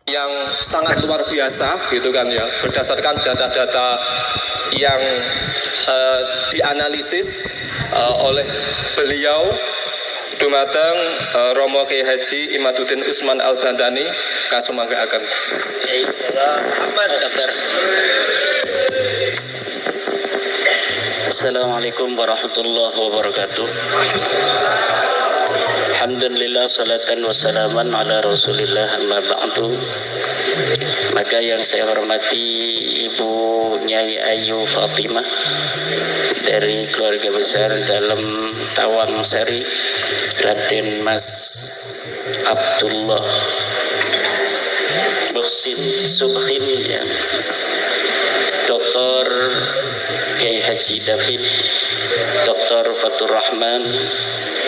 yang sangat luar biasa gitu kan ya, berdasarkan data-data yang dianalisis oleh beliau dumateng Romo Kiai Haji Imaduddin Usman Al-Bantani kasumangga akan. Assalamualaikum warahmatullahi wabarakatuh. Alhamdulillah, salatan wassalaman ala rasulillah, amma ba'du. Maka yang saya hormati Ibu Nyai Ayu Fatimah dari keluarga besar dalam Tawang Sari, Raden Mas Abdullah Buksin Subhin, ya, Dr. Kiai Haji David, Dr. Fatur Rahman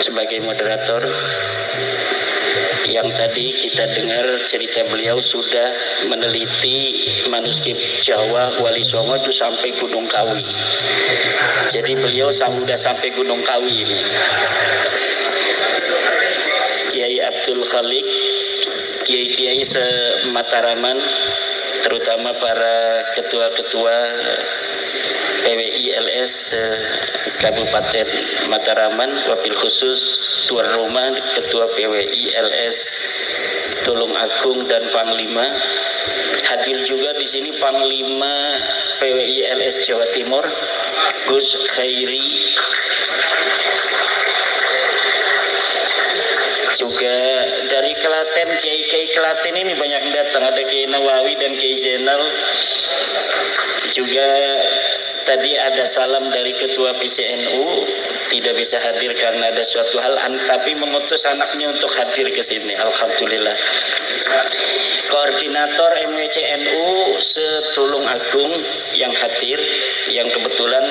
sebagai moderator. Yang tadi kita dengar cerita beliau sudah meneliti manuskrip Jawa Wali Songo itu sampai Gunung Kawi. Jadi beliau sudah sampai Gunung Kawi ini. Kiai Abdul Khalik, kiai-kiai se-Mataraman, terutama para ketua-ketua PWI LS Kabupaten Mataraman, wabil khusus Tuan Rumah Ketua PWI LS Tulung Agung dan Panglima. Hadir juga di sini Panglima PWI LS Jawa Timur Gus Khairi, juga dari Klaten, kiai-kiai Klaten ini banyak datang, ada Kiai Nawawi dan Kiai Zainal. Juga tadi ada salam dari Ketua PCNU, tidak bisa hadir karena ada suatu hal, tapi mengutus anaknya untuk hadir ke sini. Alhamdulillah. Koordinator MWCNU se-Tulung Agung yang hadir, yang kebetulan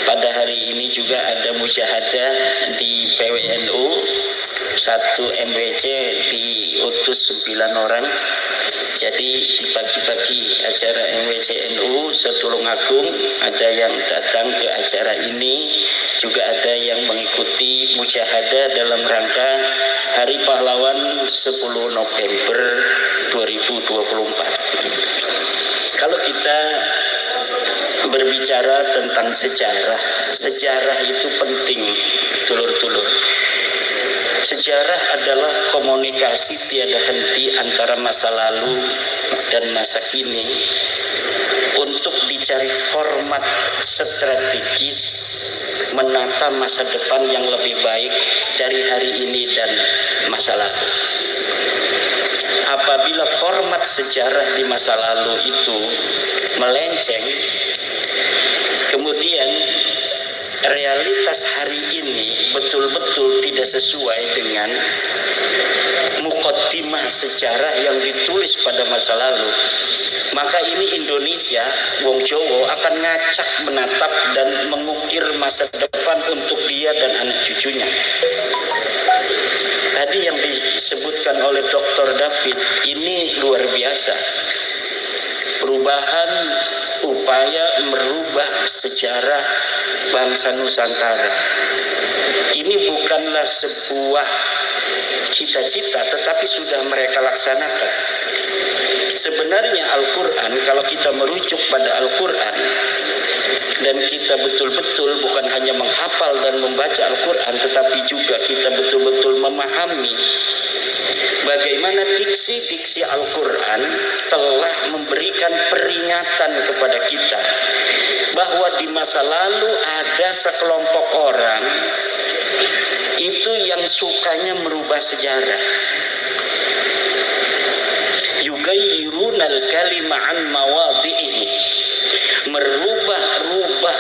pada hari ini juga ada musyahadah di PWNU. Satu MWC diutus 9 orang. Jadi di pagi-pagi acara MWCNU se-Tulung Agung ada yang datang ke acara ini, juga ada yang mengikuti musyahadah dalam rangka Hari Pahlawan 10 November 2024. Kalau kita berbicara tentang sejarah, sejarah itu penting, dulur-dulur. Sejarah adalah komunikasi tiada henti antara masa lalu dan masa kini untuk dicari format strategis menata masa depan yang lebih baik dari hari ini dan masa lalu. Apabila format sejarah di masa lalu itu melenceng, kemudian realitas hari ini betul-betul tidak sesuai dengan mukaddimah sejarah yang ditulis pada masa lalu, maka ini Indonesia, wong Jawa akan ngacak menatap dan mengukir masa depan untuk dia dan anak cucunya. Tadi yang disebutkan oleh Dr. David ini luar biasa. Perubahan, upaya merubah sejarah bangsa Nusantara. Ini bukanlah sebuah cita-cita, tetapi sudah mereka laksanakan. Sebenarnya Al-Quran, kalau kita merujuk pada Al-Quran dan kita betul-betul bukan hanya menghafal dan membaca Al-Quran, tetapi juga kita betul-betul memahami bagaimana diksi-diksi Al-Quran telah memberikan peringatan kepada kita bahwa di masa lalu ada sekelompok orang itu yang sukanya merubah sejarah. Yughayyirunal kalima an mawadhi'ihi, merubah-rubah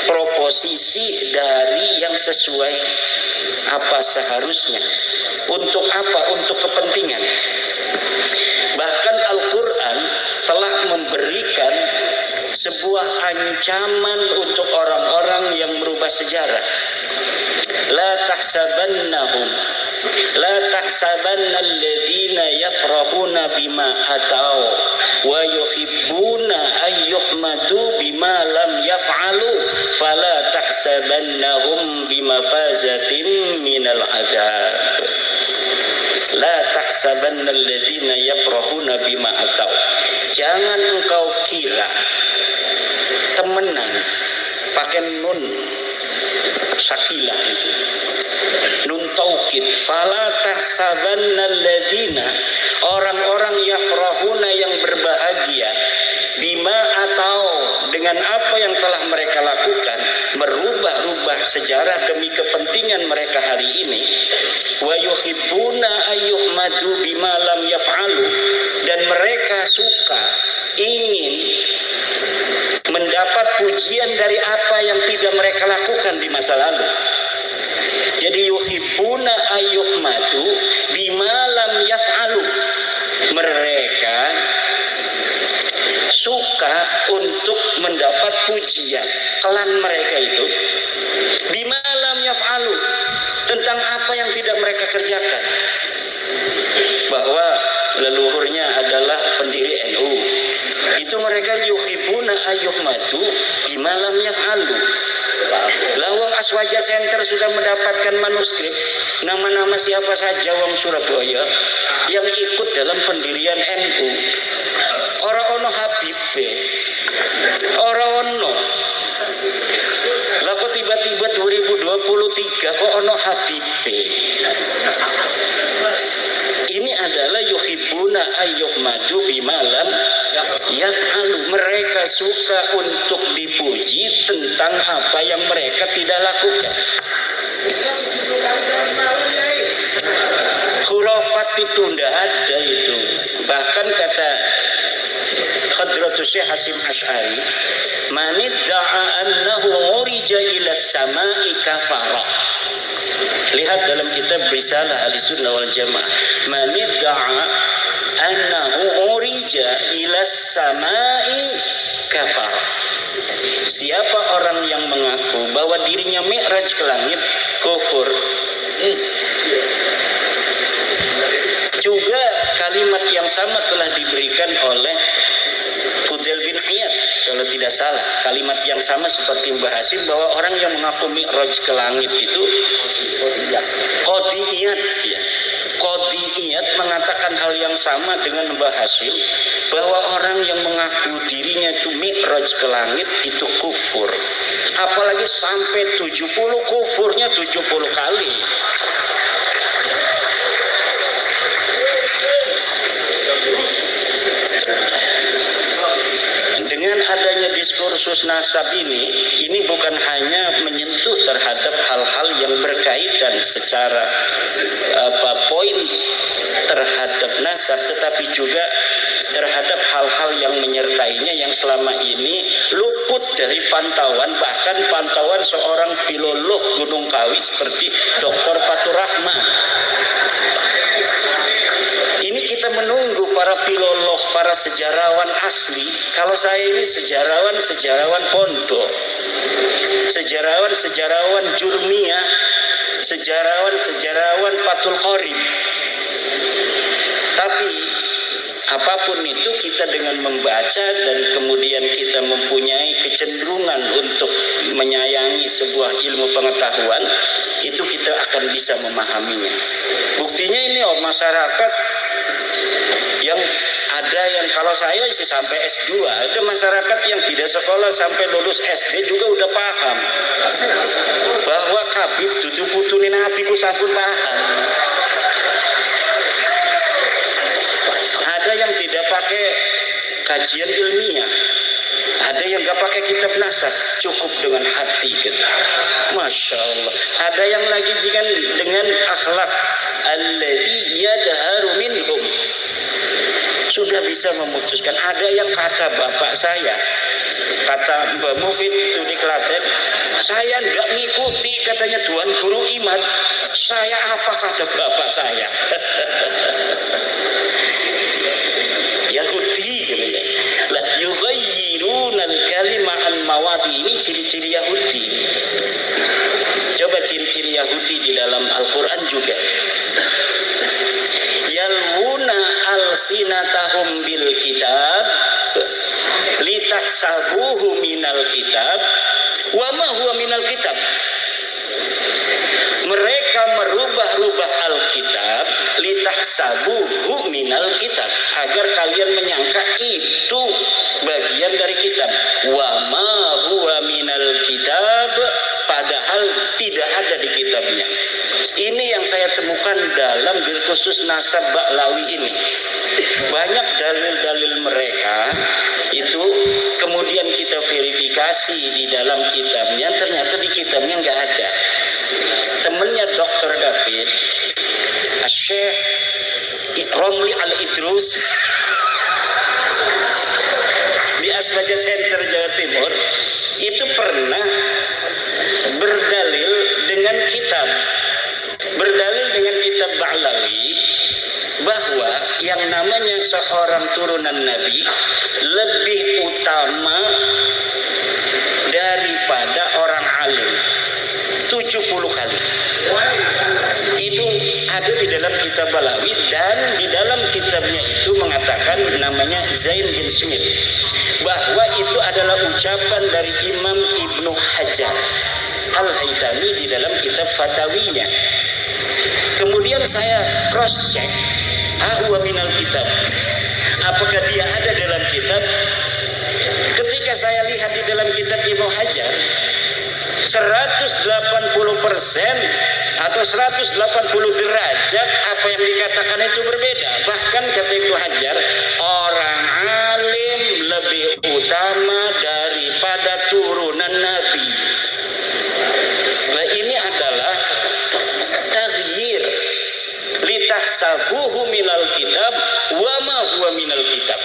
proposisi dari yang sesuai apa seharusnya. Untuk apa? Untuk kepentingan. Bahkan Al-Quran telah memberikan sebuah ancaman untuk orang-orang yang merubah sejarah. La tahsabannahum, la tahsabanna alladhina yafrahuna bima atau wa yuhibbuna an yuhmadu bima lam yaf'alu fala tahsabannahum bimafazatin minal azab. La tahsabanna alladziina yafrahuna bima atau. Jangan engkau kira temenan pakai nun sakilah itu. Nun taukid. Fala tahsabanna alladziina, orang-orang yafrahuna yang berbahagia bima atau dengan apa yang telah mereka lakukan, merubah-rubah sejarah demi kepentingan mereka hari ini. Wa yuhibbuna ayyuhmadu bima lam yaf'alu, dan mereka suka, ingin mendapat pujian dari apa yang tidak mereka lakukan di masa lalu. Jadi yuhibbuna ayyuhmadu bima lam yaf'alu, mereka suka untuk mendapat pujian kelan mereka itu bima lam yaf'alu, tentang apa yang tidak mereka kerjakan. Bahwa leluhurnya adalah pendiri NU, itu mereka yuhibbuna ayyuhmadu bima lam yaf'alu. Lawang Aswaja Center sudah mendapatkan manuskrip nama-nama siapa saja wong Surabaya yang ikut dalam pendirian NU. Orang ono Habibie, orang ono. Lah kok tiba-tiba 2023 kok ono Habibie? Ini adalah yuhibbuna ayyuhmadu bima lam yaf'alu. Mereka suka untuk dipuji tentang apa yang mereka tidak lakukan. Khurafat itu tidak ada itu. Bahkan kata Hadratus Syekh Hasim Asy'ari, man idda'a annahu urija ila samai kafara. Lihat dalam kitab Risalah Ahlussunnah wal Jamaah, man idda'a annahu urija ila samai kafara. Siapa orang yang mengaku bahwa dirinya mi'raj ke langit, kufur. Juga kalimat yang sama telah diberikan oleh Fudail bin Iyad, kalau tidak salah. Kalimat yang sama seperti Mbah Hasim, bahwa orang yang mengaku mi'raj ke langit itu Qadiyat, ya. Qadiyat mengatakan hal yang sama dengan Mbah Hasim, bahwa orang yang mengaku dirinya itu mi'raj ke langit itu kufur. Apalagi sampai 70, kufurnya 70 kali. Dengan adanya diskursus nasab ini bukan hanya menyentuh terhadap hal-hal yang berkaitan secara poin terhadap nasab, tetapi juga terhadap hal-hal yang menyertainya yang selama ini luput dari pantauan, bahkan pantauan seorang filolog Gunung Kawi seperti Dr. Fatur Rahman. Ini kita menunggu para filolog, para sejarawan asli. Kalau saya ini sejarawan pondok, sejarawan Jurmiyah, sejarawan Fathul Qorib. Tapi apapun itu, kita dengan membaca dan kemudian kita mempunyai kecenderungan untuk menyayangi sebuah ilmu pengetahuan, itu kita akan bisa memahaminya. Buktinya ini masyarakat yang ada yang, kalau saya isi sampai S2, ada masyarakat yang tidak sekolah sampai lulus SD juga udah paham bahwa Habib dudu putune Nabi ku sampun paham. Ada yang tidak pakai kajian ilmiah, ada yang gak pakai kitab nasab, cukup dengan hati gitu. Masya Allah. Ada yang lagi dengan akhlak alladzi yadharu minhum, sudah bisa memutuskan. Ada yang kata bapak saya, kata Mbak Mufid itu di Klaten, saya tidak mengikuti katanya Tuan Guru Iman. Saya apa kata bapak saya? Yahudi katanya. Lah yughayyiruna al-kalima an mawadi, ini ciri-ciri Yahudi. Coba ciri-ciri Yahudi di dalam Al-Quran juga. Yalwuna al-sinatahum bil kitab litaksabuhu minal kitab wa ma huwa minal kitab. Mereka merubah-rubah Alkitab litahsabuhu minal kitab, agar kalian menyangka itu bagian dari kitab. Wa ma huwa minal kitab, padahal tidak ada di kitabnya. Ini yang saya temukan dalam khusus nasab Ba'lawi ini. Banyak dalil-dalil mereka itu kemudian kita verifikasi di dalam kitabnya, ternyata di kitabnya nggak ada. Temennya Dr. David, Syekh Romli Al-Idrus di Aswaja Center Jawa Timur itu pernah berdalil dengan kitab Ba'lawi bahwa yang namanya seorang turunan Nabi lebih utama daripada orang alim 70 kali. Itu ada di dalam kitab Ba'lawi, dan di dalam kitabnya itu mengatakan, namanya Zain bin Smith, bahwa itu adalah ucapan dari Imam Ibnu Hajar Al-Haytami di dalam kitab Fatawinya. Kemudian saya cross check, huwa minal kitab, apakah dia ada dalam kitab? Ketika saya lihat di dalam kitab Ibnu Hajar, 180% atau 180 derajat apa yang dikatakan itu berbeda. Bahkan kata Ibnu Hajar, orang alim lebih utama daripada turunan Nabi. Nah, ini adalah taghyir litahsabuhu minal kitab wa ma huwa minal kitab,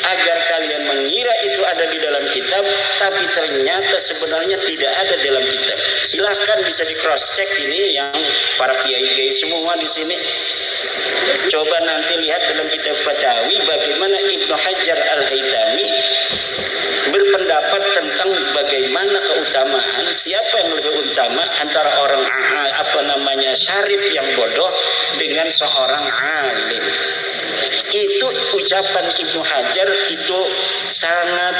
agar kalian mengira itu ada di dalam kitab, tapi ternyata sebenarnya tidak ada dalam kitab. Silahkan bisa di cross check ini yang para kiai-kiai semua di sini. Coba nanti lihat dalam kitab Fatawi bagaimana Ibnu Hajar Al-Haytami berpendapat tentang bagaimana keutamaan, siapa yang lebih utama antara orang syarif yang bodoh dengan seorang alim. Itu ucapan Ibnu Hajar itu sangat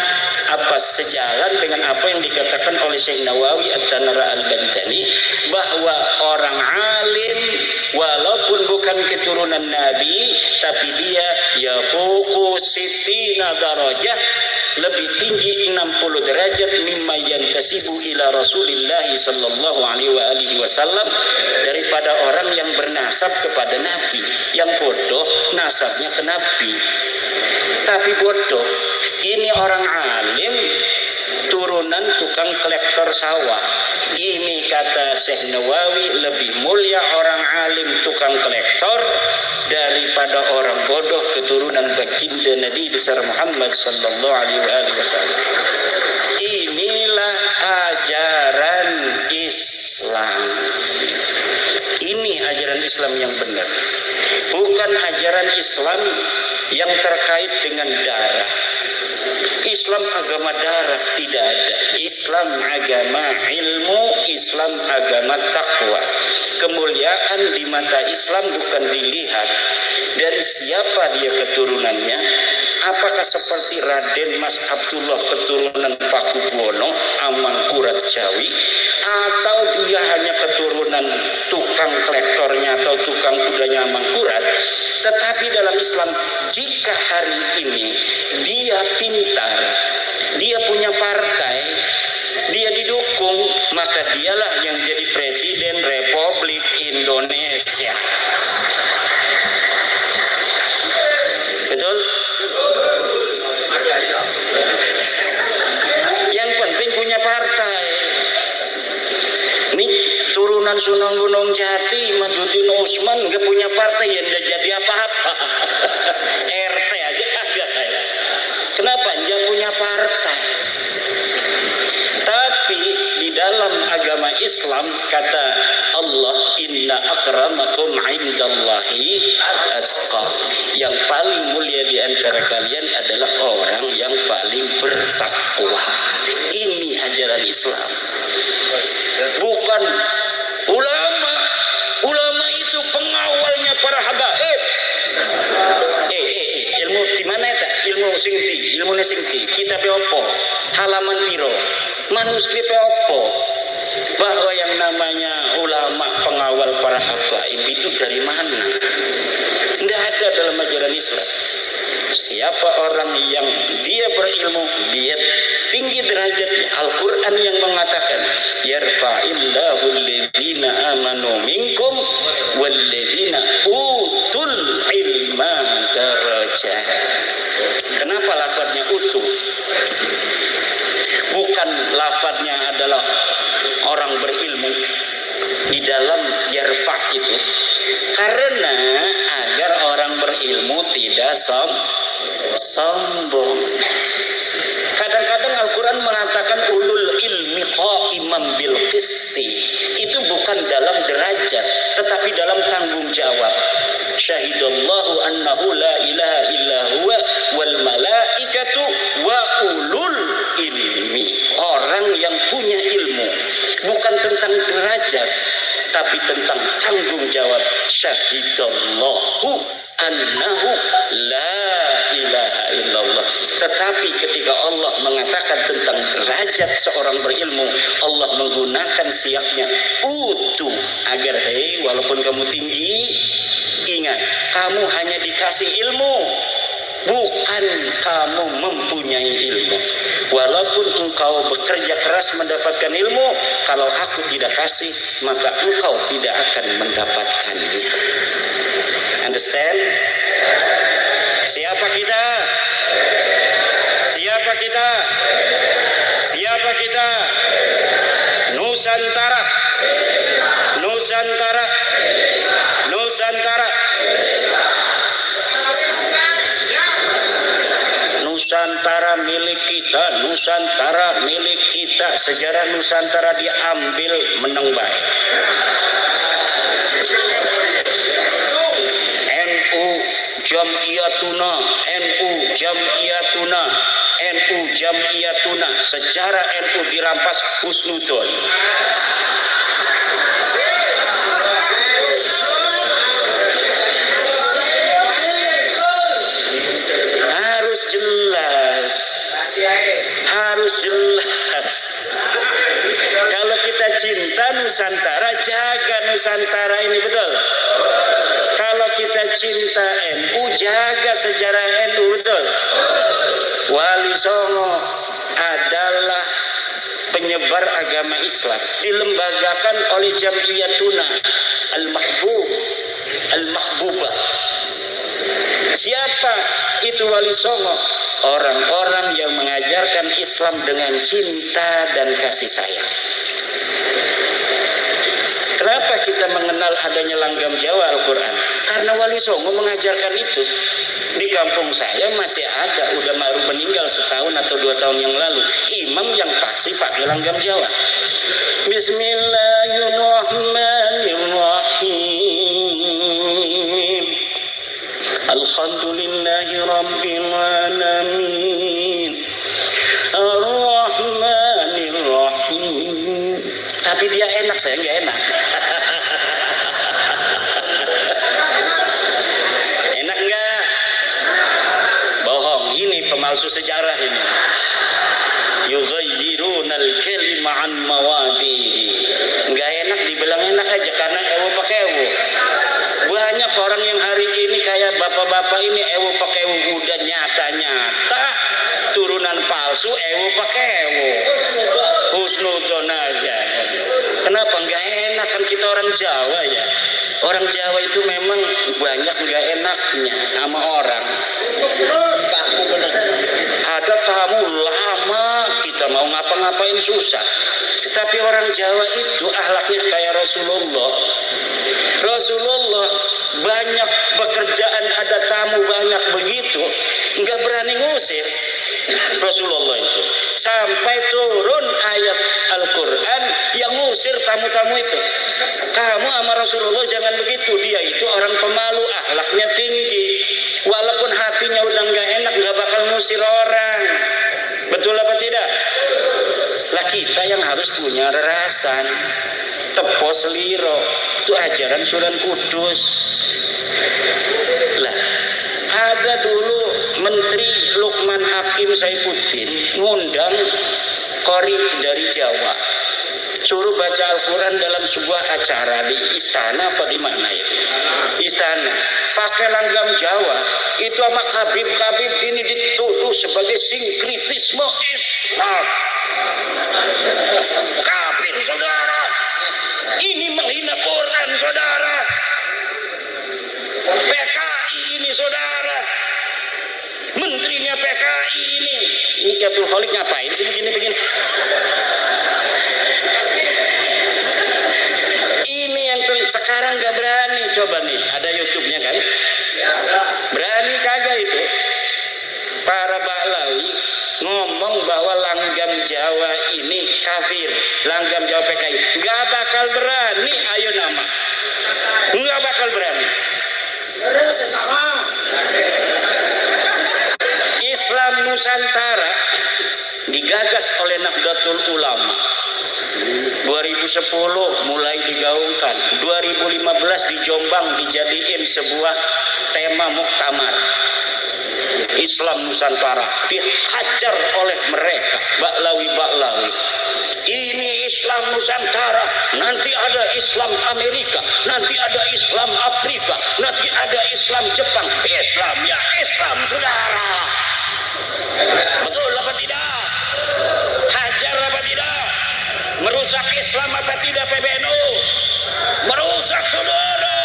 sejalan dengan apa yang dikatakan oleh Syekh Nawawi At-Tanara Al-Bantani, bahwa orang alim walaupun bukan keturunan Nabi, tapi dia yafuqu sittina darajah, lebih tinggi 60 derajat mimma yantasibu ila Rasulillah sallallahu alaihi wasallam, daripada orang yang bernasab kepada Nabi. Yang bodoh nasabnya ke Nabi, tapi bodoh ini orang alim turunan tukang kolektor sawah. Ini kata Syekh Nawawi, lebih mulia orang alim tukang kolektor daripada orang bodoh keturunan baginda Nabi besar Muhammad sallallahu alaihi wasallam. Inilah ajaran Islam. Ini ajaran Islam yang benar, bukan ajaran Islam yang terkait dengan darah. Islam agama darah tidak ada. Islam agama ilmu, Islam agama takwa. Kemuliaan di mata Islam bukan dilihat dari siapa dia keturunannya, apakah seperti Raden Mas Abdullah keturunan Pakubuwono Amangkurat Jawi, atau dia hanya keturunan tukang traktornya atau tukang kudanya Amangkurat. Tetapi dalam Islam, jika hari ini dia pintar, dia punya partai, dia didukung, maka dialah yang jadi Presiden Republik Indonesia. Betul? Yang penting punya partai. Ini turunan Sunan Gunung Jati, Maduddin Usman nggak punya partai, ya nggak jadi apa-apa. RT aja kagak saya. Kenapa? Nggak punya partai. Tapi di dalam agama Islam kata Allah, inna akramakum indallahi atqakum. Yang paling mulia di antara kalian adalah orang yang paling bertakwa. Ini ajaran Islam. Bukan ulama. Ulama itu pengawalnya para habaib. Ilmu di mana eta? Ilmu sing ti, kita opo? Halaman piro? Manuskrip opo? bahwa yang namanya ulama pengawal para habaib itu dari mana? Tidak ada dalam ajaran Islam. Siapa orang yang dia berilmu, dia tinggi derajatnya. Al-Quran yang mengatakan yarfa'illahu alladhina amanu minkum walladhina utul ilma darajat. Kenapa lafadznya utuh? Bukan lafadznya adalah orang berilmu di dalam yarfa' itu, karena agar orang berilmu tidak sombong. Kadang-kadang Al-Quran mengatakan ulul ilmi qaimam bil qisti. Itu bukan dalam derajat, tetapi dalam tanggung jawab. Syahidallahu annahu la ilaha illa huwa wal malaikatu wa ulul ilmi. Orang yang punya ilmu, bukan tentang derajat, tapi tentang tanggung jawab. Syahidallahu annahu la ilaha illallah. Tetapi ketika Allah mengatakan tentang derajat seorang berilmu, Allah menggunakan siapnya utuh, agar walaupun kamu tinggi, ingat kamu hanya dikasih ilmu, bukan kamu mempunyai ilmu. Walaupun engkau bekerja keras mendapatkan ilmu, kalau aku tidak kasih, maka engkau tidak akan mendapatkannya. Understand? Siapa kita? Siapa kita? Siapa kita? Nusantara. Nusantara. Nusantara. Nusantara milik kita. Nusantara milik kita. Sejarah Nusantara diambil menang baik. Jam'iyatuna, NU Jam'iyatuna, NU Jam'iyatuna. Sejarah NU dirampas husnudon. Harus jelas. Harus jelas. Kalau kita cinta Nusantara, jaga Nusantara ini, betul? Kalau kita cinta NU, jaga sejarah NU, betul? Wali Songo adalah penyebar agama Islam, dilembagakan oleh Jam'iyatuna Al-Mahbubah. Siapa itu Wali Songo? Orang-orang yang mengajarkan Islam dengan cinta dan kasih sayang. Kenapa kita mengenal adanya langgam Jawa Al-Quran? Karena Wali Songo mengajarkan itu. Di kampung saya masih ada, udah baru meninggal setahun atau 2 tahun yang lalu, imam yang pasti pakai langgam Jawa. Bismillahirrahmanirrahim. Alhamdulillahi rabbil alamin. Ar-Rahmanir-Rahim. Tapi dia enak, saya nggak enak. Enak nggak? Bohong, ini pemalsu sejarah ini. Yughayyirunal kalima an mawadihi. Nggak enak dibilang enak aja karena ewo pakai ewo. Banyak orang yang hari ini kayak bapak-bapak ini ewo pakai ewo, udah nyata-nyata turunan palsu ewo pakai ewo. Husnudon aja. Kenapa nggak enak? Kan kita orang Jawa ya. Orang Jawa itu memang banyak nggak enaknya sama orang. Ada tamu lama, kita mau ngapa-ngapain susah. Tapi orang Jawa itu akhlaknya kayak Rasulullah. Rasulullah banyak pekerjaan, ada tamu banyak begitu, nggak berani ngusir. Rasulullah itu sampai turun ayat Al-Quran yang ngusir tamu-tamu itu. Kamu sama Rasulullah jangan begitu, dia itu orang pemalu, akhlaknya tinggi. Walaupun hatinya udah nggak enak, nggak bakal ngusir orang. Betul apa tidak? Lah kita yang harus punya rerasan. Tepos liro itu ajaran Sunan Kudus. Lah ada dulu Menteri Lukman Hakim Saifuddin ngundang qori dari Jawa. suruh baca Al-Quran dalam sebuah acara di istana apa di mana itu? Istana. Pakai langgam Jawa. Itu sama Habib-Habib ini dituduh sebagai sinkritisme Islam. Kafir saudara. Ini menghina Quran saudara. PKI ini saudara. Menterinya PKI ini. Ini Abdul Khalik ngapain sih begini-begini? Ini yang sekarang gak berani. Coba nih, ada YouTube-nya kan? Berani kagak itu? Para Bahlawi ngomong bahwa langgam Jawa ini kafir, langgam Jawa PKI. Gak bakal berani, ayo nama. Gak bakal berani. Islam Nusantara digagas oleh Nahdlatul Ulama. 2010 mulai digaungkan, 2015 di Jombang dijadiin sebuah tema muktamar. Islam Nusantara dihajar oleh mereka Bahlawi-Bahlawi. Ini Islam Nusantara, nanti ada Islam Amerika, nanti ada Islam Afrika, nanti ada Islam Jepang. Islam ya Islam saudara. Betul apa tidak? Hajar apa tidak? Merusak Islam apa tidak PBNU? Merusak saudara.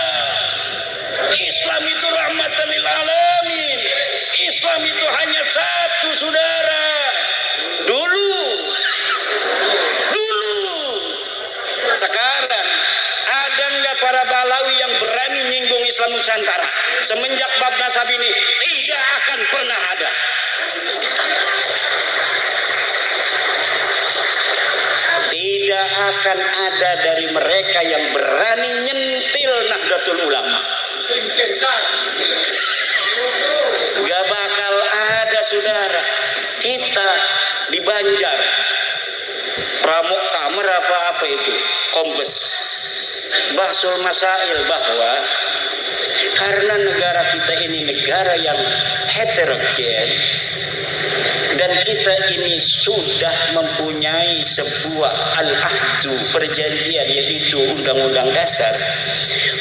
Islam itu rahmatan lil alamin. Islam itu hanya satu saudara. Dulu. Sekarang ada nggak para Bahlawi yang berani nyinggung Islam Nusantara? Semenjak bab nasab ini tidak akan pernah ada. Tidak akan ada dari mereka yang berani nyentil Nahdlatul Ulama. Gak bakal ada saudara. Kita di Banjar Pramuktamar apa itu Kombes Bahsul Masail bahwa karena negara kita ini negara yang heterogen dan kita ini sudah mempunyai sebuah al-ahdu perjanjian yaitu undang-undang dasar,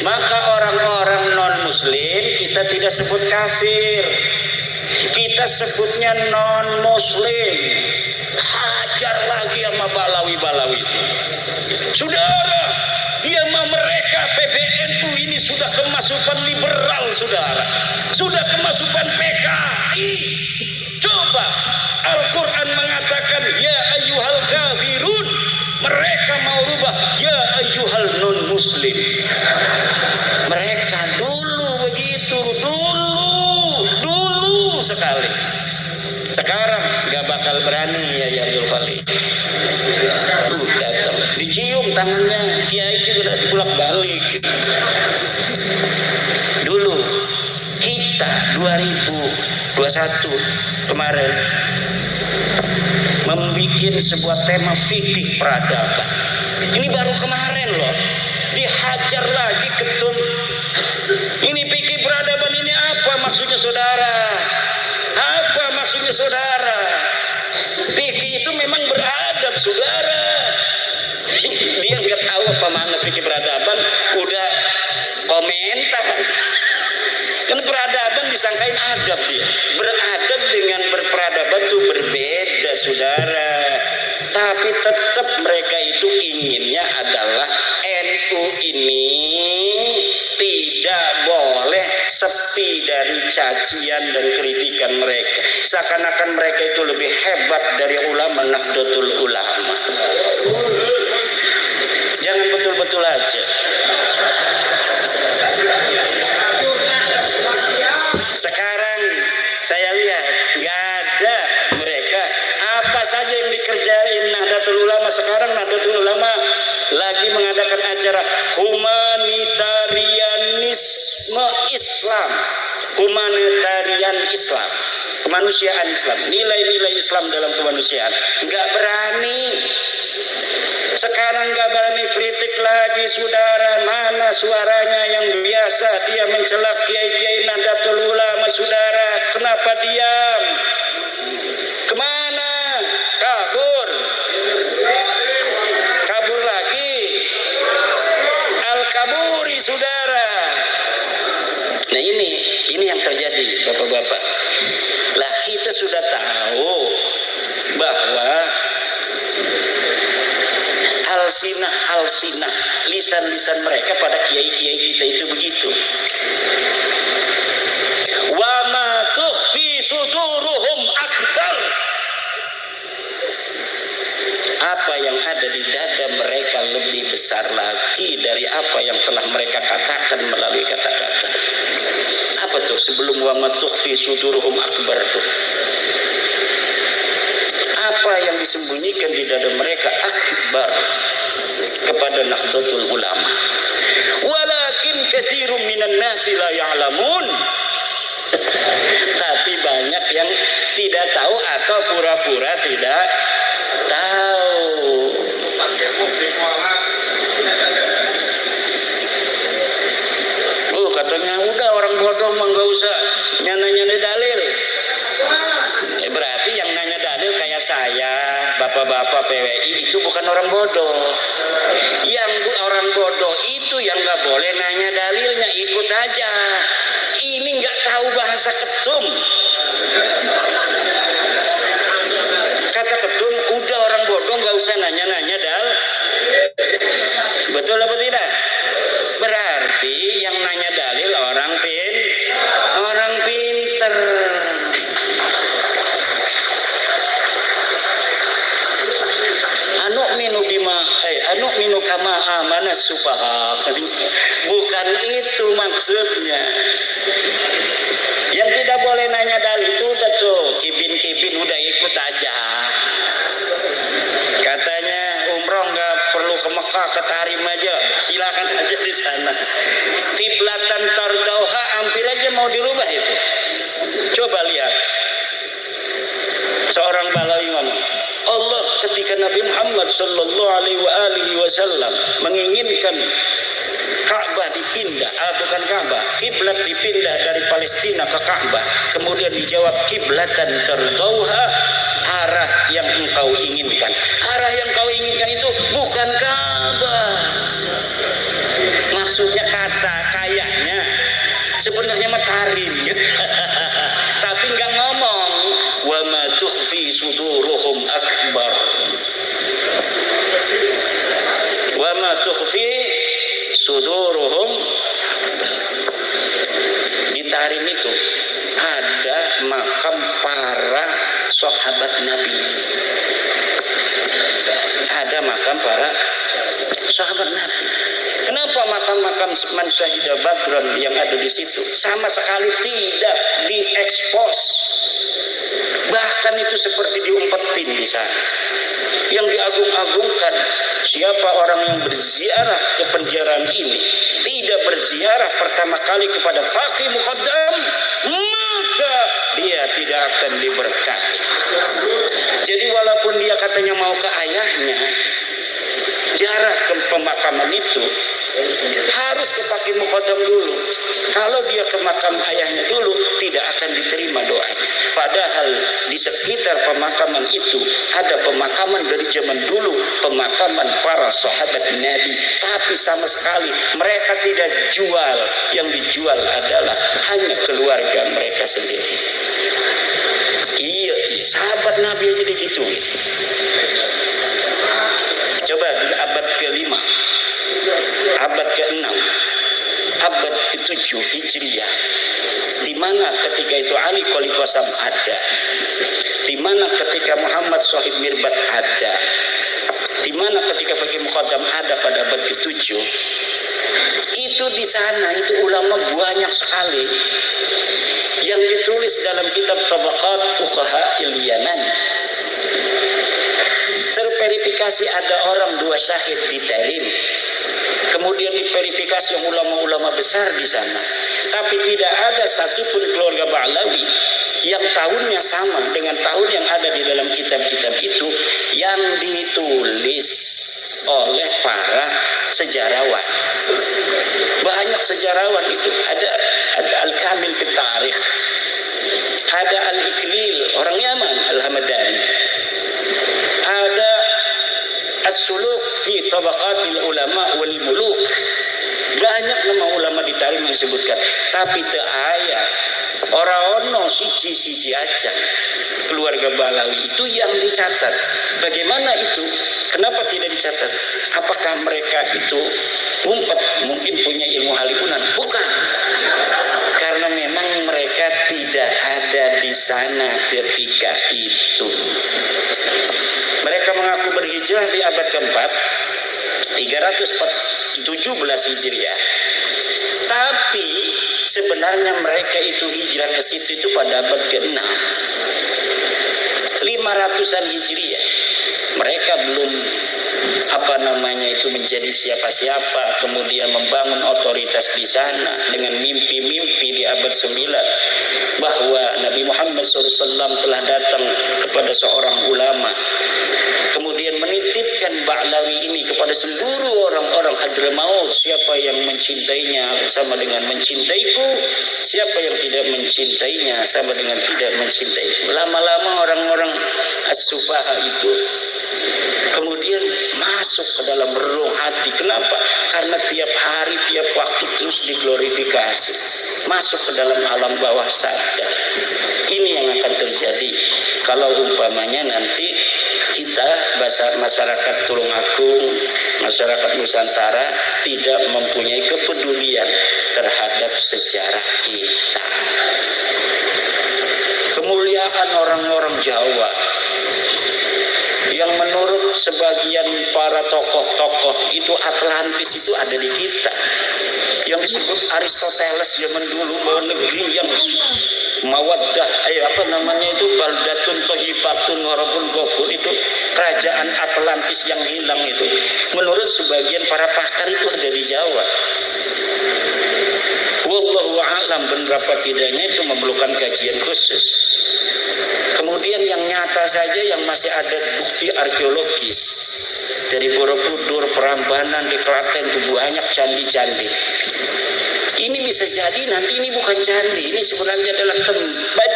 maka orang-orang non-muslim kita tidak sebut kafir, kita sebutnya non-muslim. Hajar lagi sama Bahlawi-Bahlawi itu saudara. Dia mah mereka PBNU ini sudah kemasukan liberal saudara, sudah kemasukan PKI. Coba Al-Quran mengatakan ya ayyuhal kafirun, mereka mau rubah ya ayyuhal non muslim. Mereka dulu begitu, dulu sekali. Sekarang gak bakal berani ya Abdul Khalik. Datang dicium tangannya, kiai juga dibulak balik. Dulu kita 2021 kemarin membuat sebuah tema fikih peradaban. Ini baru kemarin loh, dihajar lagi ketun. Ini fikih peradaban ini apa maksudnya saudara? Apa maksudnya saudara? Fikih itu memang beradab saudara. Dia nggak tahu apa makna fikih peradaban, udah komentar. Kan peradaban disangkain adab dia. Beradab dengan berperadaban itu berbeda saudara. Tapi tetap mereka itu inginnya adalah NU ini tidak boleh sepi dari cacian dan kritikan mereka. Seakan-akan mereka itu lebih hebat dari ulama Nahdlatul Ulama. Jangan betul-betul aja. Sekarang saya lihat nggak ada mereka. Apa saja yang dikerjain Nahdlatul Ulama sekarang? Nahdlatul Ulama lagi mengadakan acara humanitarianisme Islam, humanitarian Islam, kemanusiaan Islam, nilai-nilai Islam dalam kemanusiaan. Nggak berani. Sekarang gak berani kritik lagi saudara. Mana suaranya yang biasa dia mencela kiai-kiai Nahdlatul Ulama saudara? Kenapa diam? Kemana? Kabur bapak-bapak. Lah kita sudah tahu bahwa alsinah lisan-lisan mereka pada kiai-kiai kita itu begitu. Wa ma tukhfi suduruhum akbar. Apa yang ada di dada mereka lebih besar lagi dari apa yang telah mereka katakan melalui kata-kata. Apa tuh sebelum wa ma tukhfi suduruhum akbar tuh? Apa yang disembunyikan di dada mereka akbar kepada Nahdlatul Ulama. Walakin katsirun minan nasi la ya'lamun. Tapi banyak yang tidak tahu atau pura-pura tidak tahu. Katanya udah orang bodoh mah nggak usah nyana-nyana dalil. Berarti yang nanya dalil kayak saya, bapak-bapak PWI itu bukan orang bodoh. Yang orang bodoh itu yang nggak boleh nanya dalilnya, ikut aja. Ini nggak tahu bahasa ketum. Kata ketum, udah orang bodoh nggak usah nanya-nanya betul apa tidak? Berarti yang nanya dalil orang pinter. Anu minu kama amana sufaha. Bukan itu maksudnya. Yang tidak boleh nanya dalil itu udah tuh kibin udah ikut aja. Katanya umroh nggak perlu ke Mekah, ke Tarim aja, silakan aja di sana. Kiblatan tardauha hampir aja mau dirubah itu. Coba lihat seorang Balawi ngomong, Allah ketika Nabi Muhammad sallallahu alaihi wasallam menginginkan Ka'bah dipindah, bukan Ka'bah, kiblat dipindah dari Palestina ke Ka'bah, kemudian dijawab kiblatan tardauha, arah yang engkau inginkan. Arah yang kau inginkan itu bukan Ka'bah. Maksudnya kata kayaknya sebenarnya matarim. Tapi enggak ngomong wa ma tukhfi suduruhum akbar. Wa ma tukhfi suduruhum. Di Tarim itu ada makam para sahabat Nabi. Ada makam para sahabat Nabi. Kenapa makam-makam man syahida badran yang ada di situ sama sekali tidak diekspos? Bahkan itu seperti diumpetin di sana. Yang diagung-agungkan siapa orang yang berziarah ke penjarahan ini tidak berziarah pertama kali kepada faqih muqaddam, maka dia tidak akan diberkati. Jadi walaupun dia katanya mau ke ayahnya, jarak ke pemakaman itu harus ke faqih muqaddam dulu. Kalau dia ke makam ayahnya dulu, tidak akan diterima doanya. Padahal di sekitar pemakaman itu ada pemakaman dari zaman dulu, pemakaman para sahabat Nabi. Tapi sama sekali mereka tidak jual. Yang dijual adalah hanya keluarga mereka sendiri. Iya, sahabat Nabi aja begitu. Coba di abad ke-5, abad ke-6, abad ke-7 Hijriah, di mana ketika itu Ali Qoli Qasam ada, di mana ketika Muhammad Shahid Mirbat ada, di mana ketika Faqih Muqaddam ada pada abad ke-7, itu di sana itu ulama banyak sekali yang ditulis dalam kitab Tabaqat Fuqaha Il-Yaman. Terverifikasi ada orang 2 syahid di Tarim. Kemudian diverifikasi ulama-ulama besar di sana. Tapi tidak ada satupun keluarga Ba'lawi yang tahunnya sama dengan tahun yang ada di dalam kitab-kitab itu yang ditulis oleh para sejarawan. Banyak sejarawan itu ada Al-Kamil fi Tarikh, ada Al-Iklil orang Yaman Al-Hamadani, ada As-Suluk fi Tabaqatil Ulama wal Muluk. Banyak nama ulama di Tarim yang disebutkan, tapi teu aya Ora ono siji aja keluarga Balawi itu yang dicatat. Bagaimana itu? Kenapa tidak dicatat? Apakah mereka itu ngumpet, mungkin punya ilmu halibunan? Bukan. Karena memang mereka tidak ada di sana ketika itu. Mereka mengaku berhijrah di abad keempat, 317 Hijriah. Tapi sebenarnya mereka itu hijrah ke situ itu pada abad ke-6, 500-an Hijriah. Mereka belum menjadi siapa-siapa, kemudian membangun otoritas di sana dengan mimpi-mimpi di abad 9 bahwa Nabi Muhammad SAW telah datang kepada seorang ulama, kemudian menitipkan Ba'lawi ini kepada seluruh orang-orang Hadramaut. Siapa yang mencintainya sama dengan mencintaiku, siapa yang tidak mencintainya sama dengan tidak mencintaiku. Lama-lama orang-orang as-sufaha itu kemudian masuk ke dalam relung hati. Kenapa? Karena tiap hari, tiap waktu terus diglorifikasi, masuk ke dalam alam bawah sadar. Ini yang akan terjadi kalau umpamanya nanti kita masyarakat Tulungagung, masyarakat Nusantara tidak mempunyai kepedulian terhadap sejarah kita. Kemuliaan orang-orang Jawa yang menurut sebagian para tokoh-tokoh itu Atlantis itu ada di kita. Yang disebut Aristoteles zaman dulu bahwa negeri yang mawaddah, baldatun tohibatun warabun ghafur, itu kerajaan Atlantis yang hilang itu menurut sebagian para pakar itu ada di Jawa. Wallahu a'lam, benar apa tidaknya itu memerlukan kajian khusus. Kemudian yang nyata saja yang masih ada bukti arkeologis dari Borobudur, Prambanan, di Klaten itu banyak candi-candi. Ini bisa jadi nanti ini bukan candi, ini sebenarnya adalah tempat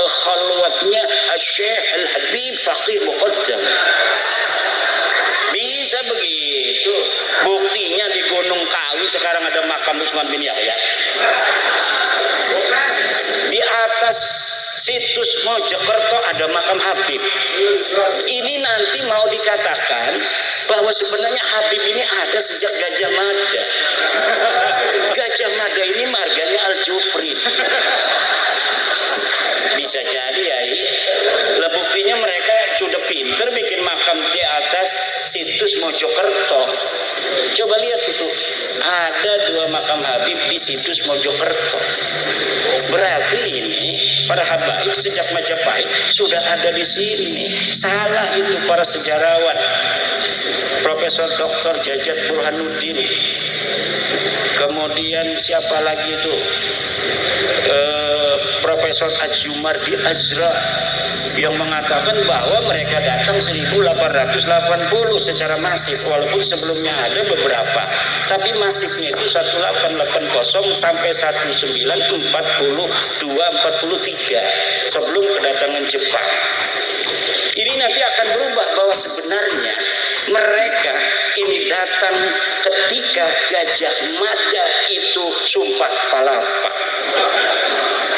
khalwatnya Syekh Al-Habib Faqih Muqaddam. Bisa begitu. Buktinya di Gunung Kawi sekarang ada makam Utsman bin Yahya. Di atas situs Mojokerto ada makam Habib. Ini nanti mau dikatakan bahwa sebenarnya Habib ini ada sejak Gajah Mada. Gajah Mada ini marganya Al-Jufri. Bisa jadi ya. Lah buktinya mereka sudah pinter bikin makam di atas situs Mojokerto. Coba lihat itu, ada 2 makam Habib di situs Mojokerto. Berarti ini para habaib sejak Majapahit sudah ada di sini. Salah itu para sejarawan. Profesor Dr. Jajat Burhanuddin. Kemudian siapa lagi itu? Profesor Adjumardi Azra yang mengatakan bahwa mereka datang 1880 secara masif, walaupun sebelumnya ada beberapa, tapi masifnya itu 1880 sampai 1942-43 sebelum kedatangan Jepang. Ini nanti akan berubah bahwa sebenarnya mereka ini datang ketika Gajah Mada itu sumpah palapa.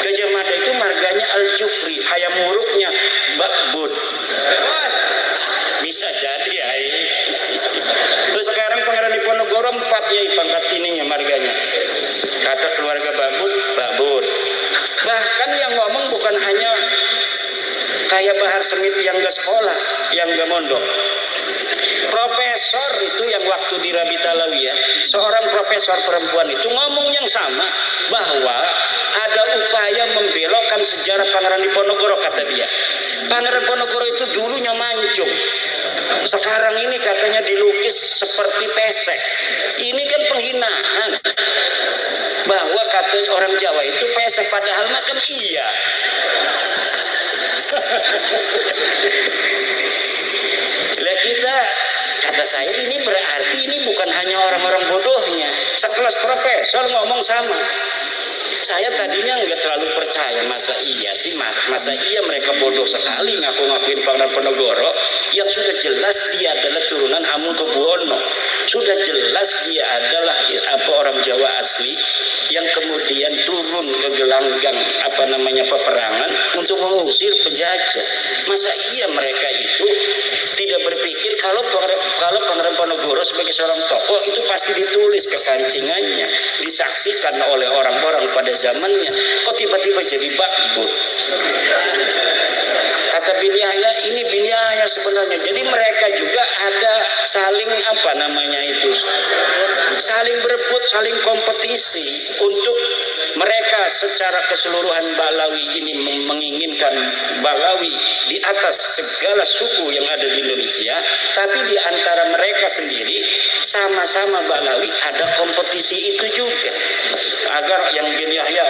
Gajah Mada itu marganya Al-Jufri, hayam hurufnya Bakbud. Bisa jadi ya. Terus sekarang Pangeran Diponegoro 4 ya pangkat ininya marganya. Kata keluarga Bakbud. Bahkan yang ngomong bukan hanya kayak Bahar Semit yang gak sekolah, yang gak mondok. Profesor itu yang waktu di Rabitalawiyah, seorang profesor perempuan itu ngomong yang sama, bahwa ada upaya membelokkan sejarah Pangeran Diponegoro, kata dia. Pangeran Diponegoro itu dulunya mancung, sekarang ini katanya dilukis seperti pesek. Ini kan penghinaan, bahwa kata orang Jawa itu pesek, padahal makan iya. Lah kita, kata saya, ini berarti ini bukan hanya orang-orang bodohnya, sekelas profesor ngomong sama. Saya tadinya nggak terlalu percaya, masa iya sih, masa iya mereka bodoh sekali ngaku-ngakuin Pangeran Ponorogo yang sudah jelas dia adalah turunan Hamengkubuwono, sudah jelas dia adalah orang Jawa asli yang kemudian turun ke gelanggang peperangan untuk mengusir penjajah. Masa iya mereka itu tidak berpikir kalau Pangeran Ponorogo sebagai seorang tokoh itu pasti ditulis kekancingannya, disaksikan oleh orang-orang pada zamannya, kok tiba-tiba jadi bakbut? Kata Bin Yahya, ini Bin Yahya sebenarnya. Jadi mereka juga ada saling saling berebut, saling kompetisi untuk mereka secara keseluruhan Ba'lawi ini menginginkan Ba'lawi di atas segala suku yang ada di Indonesia, tapi di antara mereka sendiri sama-sama Ba'lawi ada kompetisi itu juga agar yang Bin Yahya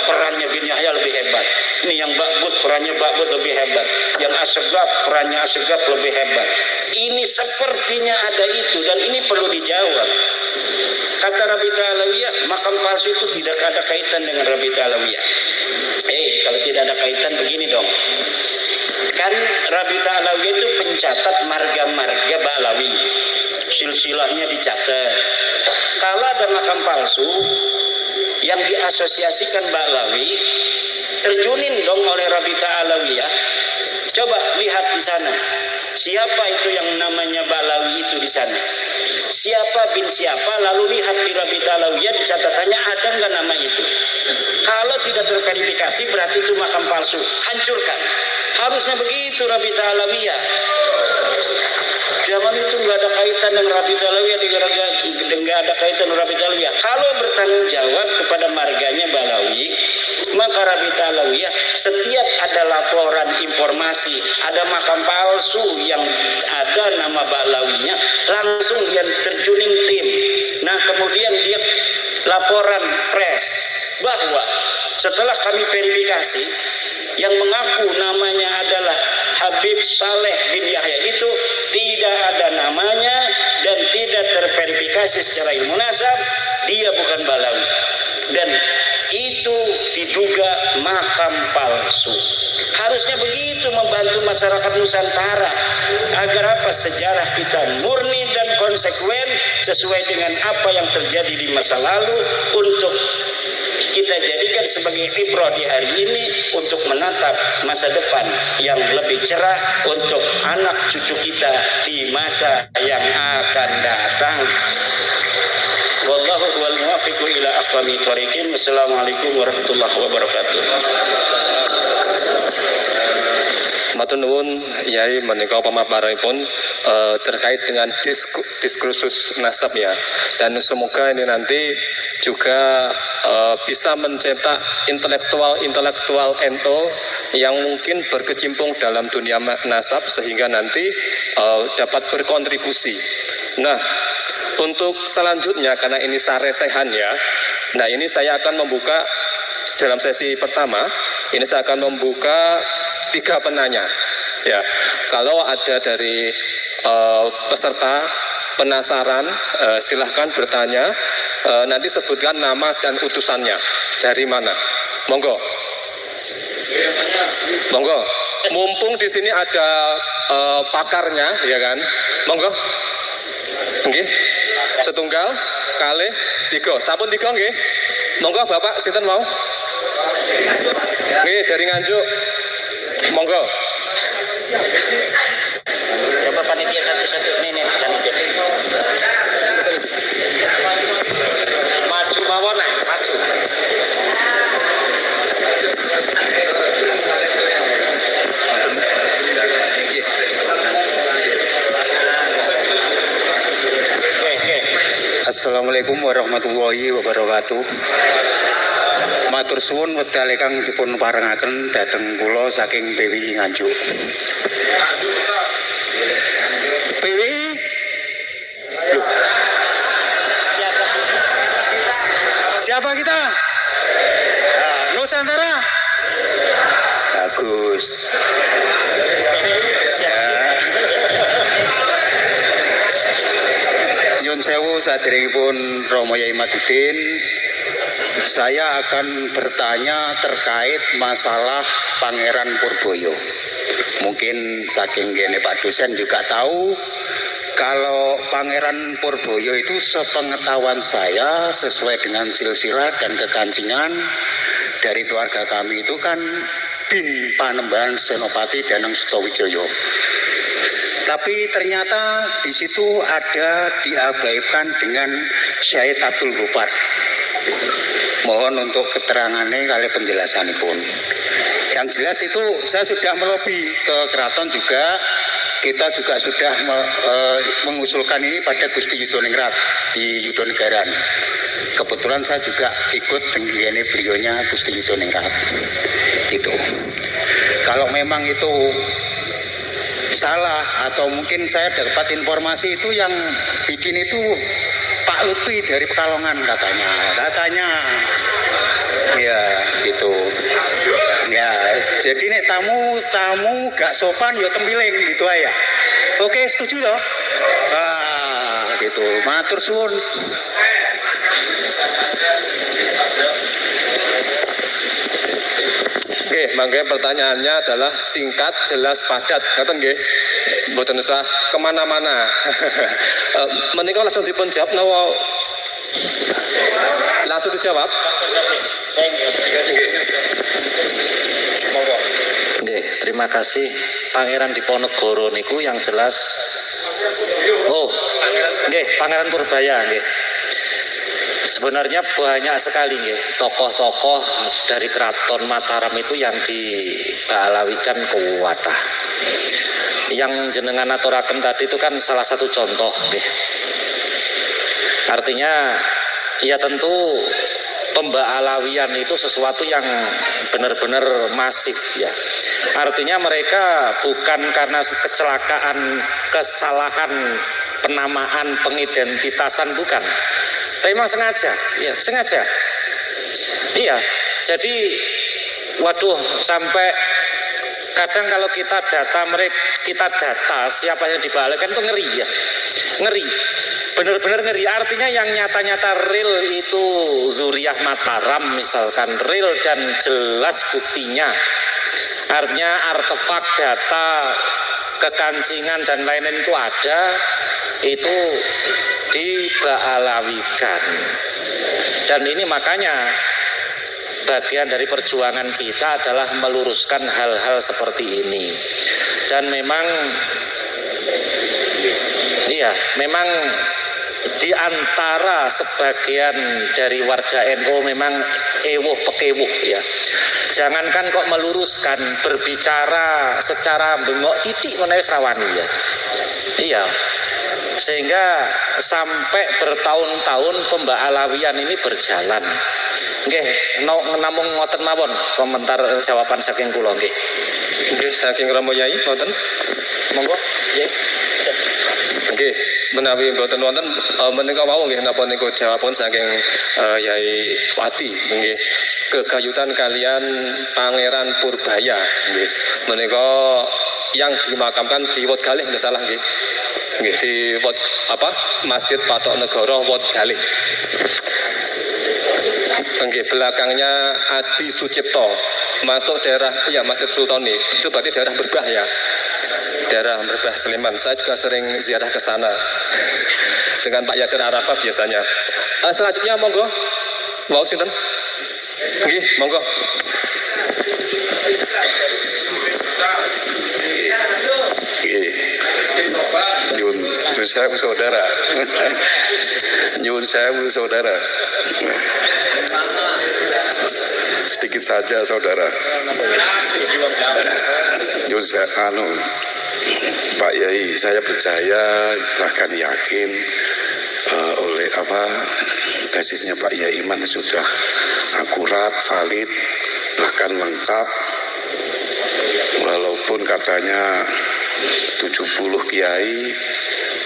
perannya Bin Yahya lebih hebat, ini yang Bakbut perannya Bakbut lebih hebat, yang Assegaf perannya Assegaf lebih hebat. Ini sepertinya ada itu, dan ini perlu dijawab. Kata Rabita Alawiyah, makam palsu itu tidak ada kaitan dengan Rabita Alawiyah. Kalau tidak ada kaitan begini dong, kan Rabita Alawiyah itu pencatat marga-marga Ba'lawi, silsilahnya dicatat. Kalau ada makam palsu yang diasosiasikan Ba'lawi, terjunin dong oleh Rabita Alawiyah. Coba lihat di sana, siapa itu yang namanya Ba'lawi itu di sana, siapa bin siapa, lalu lihat di Rabita Alawiyah di catatannya ada nggak nama itu. Kalau tidak terverifikasi berarti itu makam palsu, hancurkan. Harusnya begitu Rabita Alawiyah. Zaman itu nggak ada kaitan dengan Rabita Alawiyah, nggak ada kaitan dengan Rabita Alawiyah. Kalau bertanggung jawab kepada marganya Ba'lawi, maka Rabita Alawiyah setiap ada laporan informasi ada makam palsu yang ada nama Ba'lawinya, langsung dia terjuning tim. Nah kemudian dia laporan pres bahwa setelah kami verifikasi yang mengaku namanya adalah Habib Saleh bin Yahya itu tidak ada namanya dan tidak terverifikasi secara ilmu nasab, dia bukan Ba'lawi, dan itu diduga makam palsu. Harusnya begitu membantu masyarakat Nusantara agar sejarah kita murni dan konsekuen sesuai dengan apa yang terjadi di masa lalu, untuk kita jadikan sebagai ibrah di hari ini untuk menatap masa depan yang lebih cerah untuk anak cucu kita di masa yang akan datang. Wallahu wal muwaffiq ila aqwamit thoriqin. Wassalamualaikum warahmatullahi wabarakatuh. Matur nuwun Yai menika pemaparanipun terkait dengan diskursus nasab ya, dan semoga ini nanti juga bisa mencetak intelektual NU yang mungkin berkecimpung dalam dunia nasab sehingga nanti dapat berkontribusi. Nah, untuk selanjutnya, karena ini saresehan ya, nah ini saya akan membuka dalam sesi pertama, ini saya akan membuka 3 penanya ya. Kalau ada dari peserta penasaran, silahkan bertanya, nanti sebutkan nama dan utusannya dari mana, monggo mumpung di sini ada pakarnya ya kan, monggo nggih. Setunggal, kalih, 3, sampun 3 nggih. Monggo Bapak sinten mau? Nggih, dari Nganjuk. Monggo. Coba panitia satu-satu nih panitia. Maju mawon maju. Assalamualaikum warahmatullahi wabarakatuh. Matur suwun wekdal ingkang dipun parengaken dhateng kula saking PWI Nganjuk. PWI? Siapa kita? Nusantara? Bagus. Nyun sewu saderengipun Rama Yai Madudin saya akan bertanya terkait masalah Pangeran Purboyo. Mungkin saking gini Pak dosen juga tahu kalau Pangeran Purboyo itu sepengetahuan saya sesuai dengan silsilah dan kekancingan dari keluarga kami itu kan Bin Panembahan Senopati Danang Sutawijoyo. Tapi ternyata di situ ada diabaibkan dengan Syahid Abdul Ghaffar. Mohon untuk keterangannya kali penjelasannya pun. Yang jelas itu saya sudah melobi ke keraton juga. Kita juga sudah mengusulkan ini pada Gusti Yudoningrat di Yudonegaran. Kebetulan saya juga ikut dengan beliaunya Gusti Yudoningrat. Gitu. Kalau memang itu salah atau mungkin saya dapat informasi itu yang bikin itu Pak Lutfi dari Pekalongan katanya. Ya, gitu. Ya, jadi nek tamu gak sopan ya tembiling gitu aja. Oke, setuju loh. Nah, gitu. Matur suwun. Oke, mangke pertanyaannya adalah singkat, jelas, padat. Ngaten nggih. Mboten usah kemana-mana. Menika langsung dipun jawab napa? Langsung dijawab. Nggih, terima kasih. Pangeran Diponegoro niku yang jelas. Oh, nggih, Pangeran Purbaya nggih. Sebenarnya banyak sekali nggih tokoh-tokoh dari Keraton Mataram itu yang dibalawikan kuwatah. Yang jenengan aturaken tadi itu kan salah satu contoh nggih. Artinya ya tentu pembalawian itu sesuatu yang benar-benar masif ya. Artinya mereka bukan karena kecelakaan, kesalahan penamaan, pengidentitasan, bukan. Tapi memang sengaja, ya sengaja. Iya, jadi waduh sampai kadang kalau kita data siapa yang dibalikan itu ngeri ya, ngeri. Benar-benar ngeri, artinya yang nyata-nyata real itu Zuriyah Mataram misalkan, real dan jelas buktinya. Artinya artefak, data, kekancingan dan lain-lain itu ada, itu dibalawikan. Dan ini makanya bagian dari perjuangan kita adalah meluruskan hal-hal seperti ini. Dan memang iya, memang di antara sebagian dari warga NU memang pekewuh ya. Jangankan kok meluruskan, berbicara secara bengok titik menawi rawani ya. Iya. Sehingga sampai bertahun-tahun pembalawian ini berjalan. Nggih, namung ngoten mawon komentar jawaban saking kula nggih. Nggih, saking Rama Yai wonten. Monggo. Nggih. Nggih, menawi mboten wonten menika wau nggih napa niku jawaban saking Yai Fati nggih. Kegayutan kalian Pangeran Purbaya nggih. Menika yang dimakamkan di Wot Galih nggih salah nggih. Nggih di Wot Masjid Patok Negoro Wot Galih. Nggih, belakangnya Adi Sucipto masuk daerah ya Masjid Sultani. Itu berarti daerah Berbah ya. Daerah Berbah Sleman. Saya juga sering ziarah ke sana dengan Pak Yasir Arafah biasanya. Selanjutnya monggo. Wau sinten? Nggih, monggo. Nyun saya saudara. Nyun saya saudara. Sedikit saja saudara. Nyun saya Pak Yai, saya percaya bahkan yakin oleh basisnya Pak Yai Iman sudah akurat, valid, bahkan lengkap. Walaupun katanya 70 kiai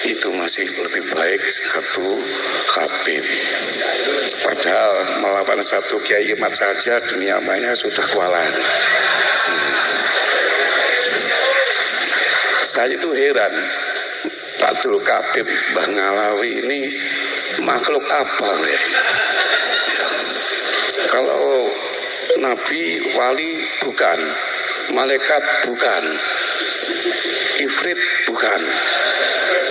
itu masih lebih baik satu khabib. Padahal melawan satu kiai Iman saja dunia maya sudah kewalahan. Saya itu heran, Pak Dul Kabib Mbah Ngalawi ini makhluk apa ya? Kalau nabi, wali bukan, malaikat bukan, ifrit bukan,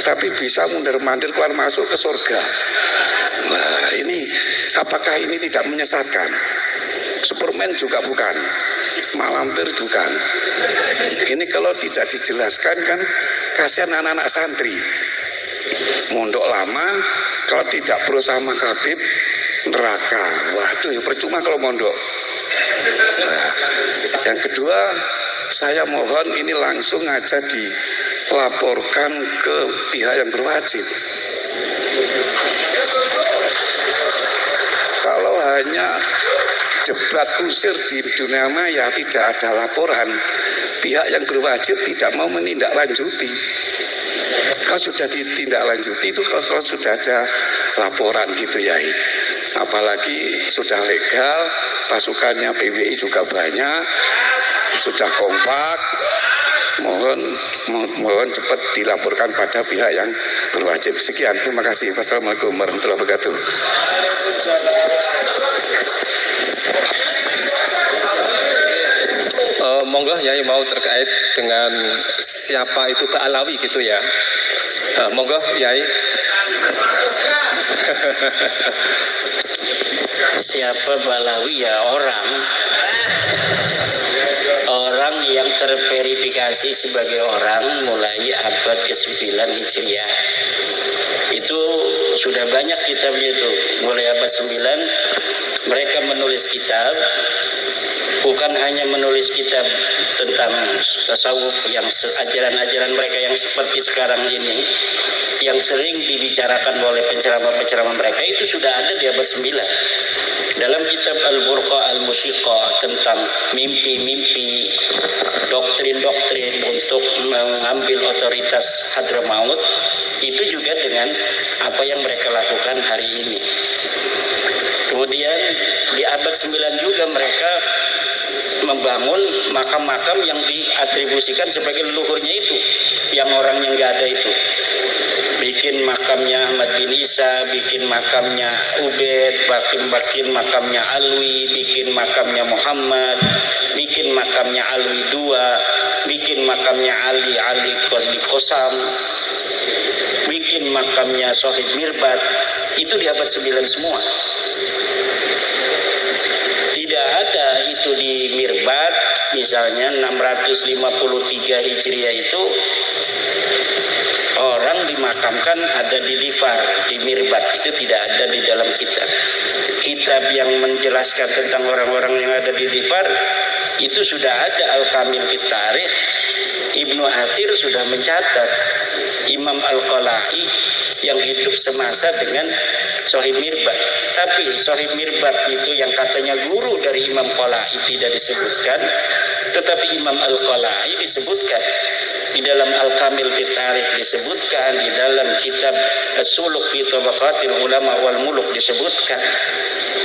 tapi bisa mundur-mandir keluar masuk ke surga. Nah ini, apakah ini tidak menyesatkan? Superman juga bukan, malampir bukan. Ini kalau tidak dijelaskan kan kasihan anak-anak santri. Mondok lama kalau tidak berusaha Habib, neraka. Waduh, ya percuma kalau mondok. Nah, yang kedua, saya mohon ini langsung aja dilaporkan ke pihak yang berwajib. Kalau hanya debat kusir di dunia maya tidak ada laporan, pihak yang berwajib tidak mau menindaklanjuti. Kalau sudah ditindaklanjuti itu kalau sudah ada laporan gitu ya. Apalagi sudah legal, pasukannya PWI juga banyak, sudah kompak. Mohon cepat dilaporkan pada pihak yang berwajib. Sekian, terima kasih. Wassalamualaikum warahmatullahi wabarakatuh. Monggo Yai mau terkait dengan siapa itu Ba'alawi gitu ya. Monggo Yai. Siapa Ba'alawi? Ya orang yang terverifikasi sebagai orang mulai abad ke-9 Hijriah. Itu sudah banyak kitabnya itu. Mulai abad 9 mereka menulis kitab. Bukan hanya menulis kitab tentang tasawuf yang ajaran-ajaran mereka yang seperti sekarang ini, yang sering dibicarakan oleh penceramah-penceramah mereka, itu sudah ada di abad 9. Dalam kitab Al-Burqa Al-Musiqa tentang mimpi-mimpi, doktrin-doktrin untuk mengambil otoritas Hadramaut, itu juga dengan apa yang mereka lakukan hari ini. Kemudian di abad 9 juga mereka membangun makam-makam yang diatribusikan sebagai leluhurnya itu, yang orangnya nggak ada itu. Bikin makamnya Ahmad bin Isa, bikin makamnya Ubaid, bikin makamnya Alwi, bikin makamnya Muhammad, bikin makamnya Alwi II, bikin makamnya Ali Qosam, bikin makamnya Sohib Mirbat. Itu di abad 9 semua. Tidak ada itu di Mirbat, misalnya 653 Hijriah itu orang dimakamkan ada di Difar, di Mirbat. Itu tidak ada di dalam kitab. Kitab yang menjelaskan tentang orang-orang yang ada di Difar itu sudah ada. Al-Kamil fit Tarikh, Ibnu Athir sudah mencatat. Imam Al-Qala'i yang hidup semasa dengan Sohib Mirbat. Tapi Sohib Mirbat itu yang katanya guru dari Imam Qala'i tidak disebutkan, tetapi Imam Al-Qala'i disebutkan. Di dalam Al-Kamil fit Tarikh disebutkan, di dalam kitab As-Suluk fi Tabaqatil Ulama wal Muluk disebutkan.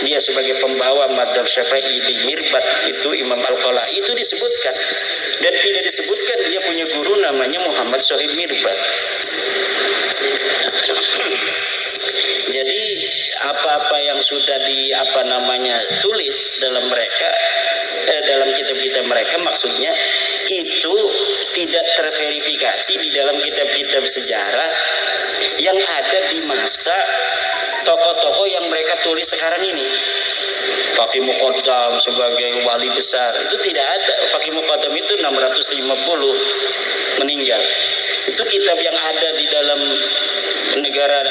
Dia sebagai pembawa Madzhab Syafi'i di Mirbat itu Imam Al-Qala'i itu disebutkan. Dan tidak disebutkan dia punya guru namanya Muhammad Sohib Mirbat. Jadi apa-apa yang sudah tulis dalam mereka, dalam kitab-kitab mereka, maksudnya itu tidak terverifikasi di dalam kitab-kitab sejarah yang ada di masa tokoh-tokoh yang mereka tulis sekarang ini. Faqih Muqaddam sebagai wali besar itu tidak ada. Faqih Muqaddam itu 650 meninggal. Itu kitab yang ada di dalam negara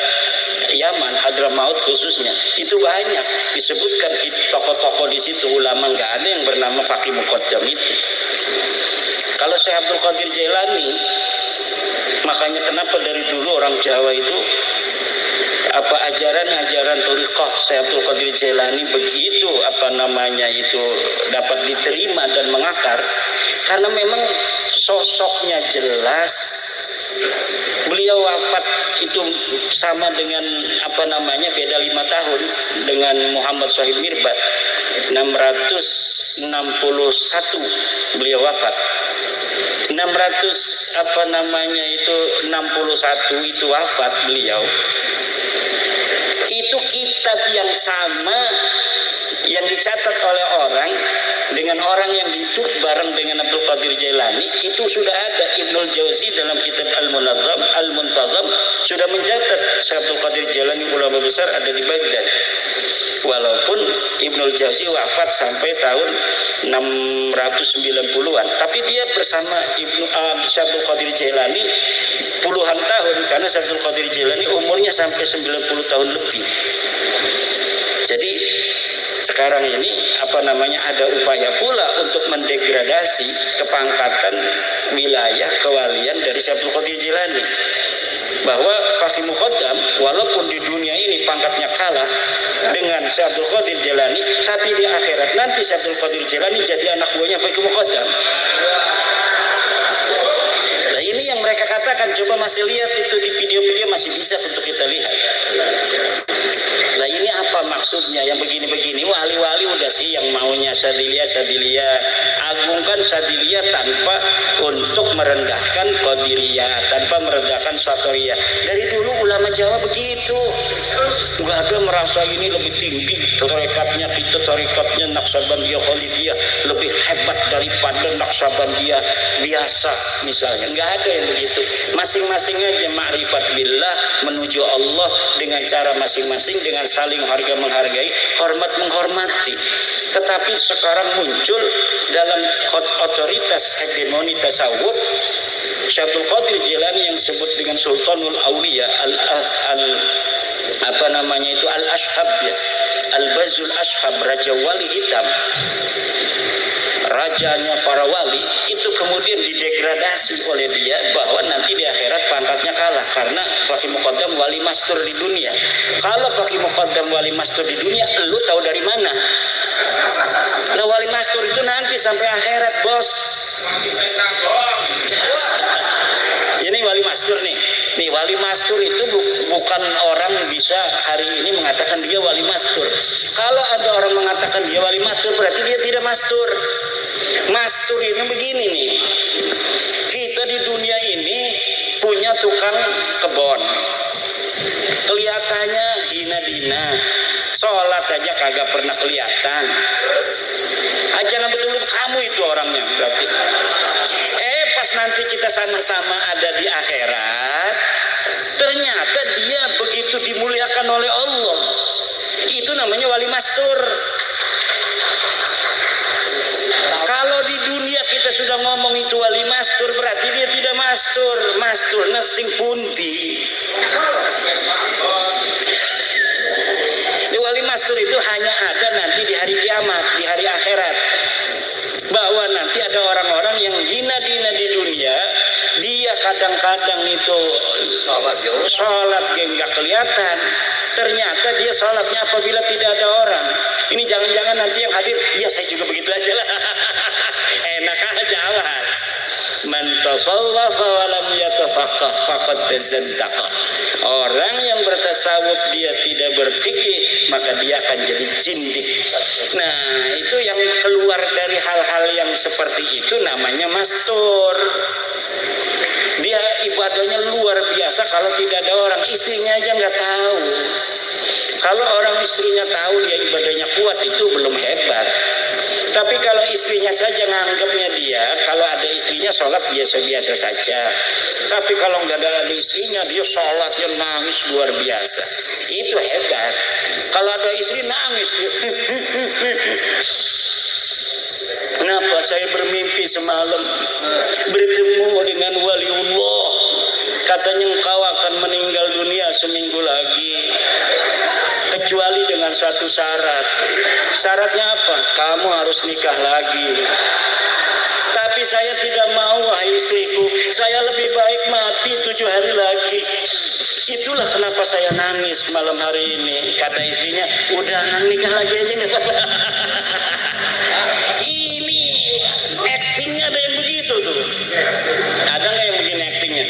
Yaman, Hadramaut khususnya, itu banyak disebutkan tokoh-tokoh di situ, ulama, nggak ada yang bernama Faqih Muqaddam itu. Kalau Syekh Abdul Qadir Jailani, makanya kenapa dari dulu orang Jawa itu ajaran thariqah Syekh Abdul Qadir Jailani begitu itu dapat diterima dan mengakar, karena memang sosoknya jelas. Beliau wafat itu sama dengan beda 5 tahun dengan Muhammad Sohib Mirbat. 661 beliau wafat. 61 itu wafat beliau. Itu kitab yang sama yang dicatat oleh orang dengan orang yang hidup bareng dengan Abdul Qadir Jailani itu sudah ada. Ibnul Jauzi dalam kitab Al-Muntazam sudah mencatat Abdul Qadir Jailani ulama besar ada di Baghdad. Walaupun Ibnul Jauzi wafat sampai tahun 690-an, tapi dia bersama Abdul Qadir Jailani puluhan tahun, karena Abdul Qadir Jailani umurnya sampai 90 tahun lebih. Jadi sekarang ini ada upaya pula untuk mendegradasi kepangkatan wilayah kewalian dari Abdul Qadir Jailani, bahwa Faqih Muqaddam walaupun di dunia ini pangkatnya kalah dengan Abdul Qadir Jailani, tapi di akhirat nanti Abdul Qadir Jailani jadi anak buahnya Faqih Muqaddam. Nah ini yang mereka katakan, coba masih lihat itu di video-video, masih bisa untuk kita lihat. Nah ini apa maksudnya yang begini-begini? Wali-wali udah sih yang maunya Syadziliyah, agungkan Syadziliyah tanpa untuk merendahkan Qadiriyah, tanpa merendahkan Syatoriyah. Dari dulu ulama Jawa begitu, nggak ada merasa ini lebih tinggi tarekatnya, kita tarekatnya Naqsabandiyah Khalidiyah lebih hebat daripada Naqsabandiyah biasa misalnya. Nggak ada yang begitu. Masing-masing aja ma'rifat billah, menuju Allah dengan cara masing-masing, dengan saling harga menghargai, hormat menghormati. Tetapi sekarang muncul dalam otoritas hegemoni tasawuf Abdul Qadir Jailani yang disebut dengan Sultanul Auliya Al-Ashhab ya, Al-Bazul Ashhab, Raja Wali Hitam, rajanya para wali, itu kemudian didegradasi oleh dia bahwa nanti di akhirat pangkatnya kalah karena Faqih Muqaddam wali mastur di dunia. Kalau Faqih Muqaddam wali mastur di dunia, lu tahu dari mana? Nah wali mastur itu nanti sampai akhirat, bos. Ini wali mastur nih. Nih wali mastur itu bukan orang bisa hari ini mengatakan dia wali mastur. Kalau ada orang mengatakan dia wali mastur, berarti dia tidak mastur. Mastur ini begini nih, kita di dunia ini punya tukang kebon, kelihatannya hina-dina, sholat aja kagak pernah kelihatan. Jangan betul-betul kamu itu orangnya berarti. Pas nanti kita sama-sama ada di akhirat, ternyata dia begitu dimuliakan oleh Allah. Itu namanya wali mastur. Kalau di dunia kita sudah ngomong itu wali mastur, berarti dia tidak mastur. Mastur nesing pundi. Di wali mastur itu hanya ada nanti di hari kiamat, di hari akhirat. Bahwa nanti ada orang-orang yang hina-dina di dunia, dia kadang-kadang itu sholat nggak kelihatan. Ternyata dia sholatnya apabila tidak ada orang. Ini jangan-jangan nanti yang hadir, ya saya juga begitu aja lah. Enak aja awas. Man tasawwafa wa lam yatafaqqah faqad tazandaqa. Orang yang bertasawuf dia tidak berfikih, maka dia akan jadi zindik. Nah, itu yang keluar dari hal-hal yang seperti itu namanya mastur. Dia ibadahnya luar biasa kalau tidak ada orang, istrinya aja nggak tahu. Kalau orang istrinya tahu dia ibadahnya kuat, itu belum hebat. Tapi kalau istrinya saja nganggapnya dia, kalau ada istrinya sholat biasa-biasa saja. Tapi kalau nggak ada istrinya, dia sholatnya nangis luar biasa. Itu hebat. Kalau ada istri nangis, dia kenapa saya bermimpi semalam bertemu dengan waliullah, katanya engkau akan meninggal dunia seminggu lagi, kecuali dengan satu syarat. Syaratnya apa? Kamu harus nikah lagi. Tapi saya tidak mau, wahai istriku, saya lebih baik mati 7 hari lagi. Itulah kenapa saya nangis malam hari ini. Kata istrinya, udah nikah lagi aja nggak apa-apa. Ini actingnya ada yang begitu tuh. Ada nggak yang begini actingnya?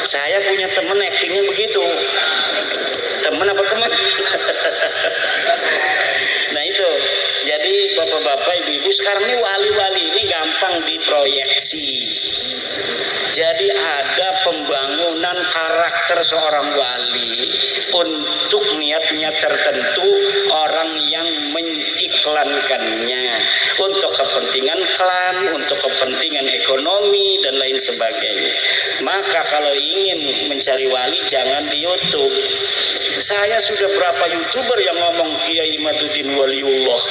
Saya punya temen actingnya begitu. Temen apa teman? Nah itu, Jadi bapak-bapak, ibu-ibu, sekarang ini wali-wali ini gampang diproyeksi. Jadi ada pembangunan karakter seorang wali untuk niat-niat tertentu orang yang mengiklankannya untuk kepentingan klan, untuk kepentingan ekonomi dan lain sebagainya. Maka kalau ingin mencari wali jangan di YouTube. Saya sudah berapa YouTuber yang ngomong Kiai Imaduddin waliullah.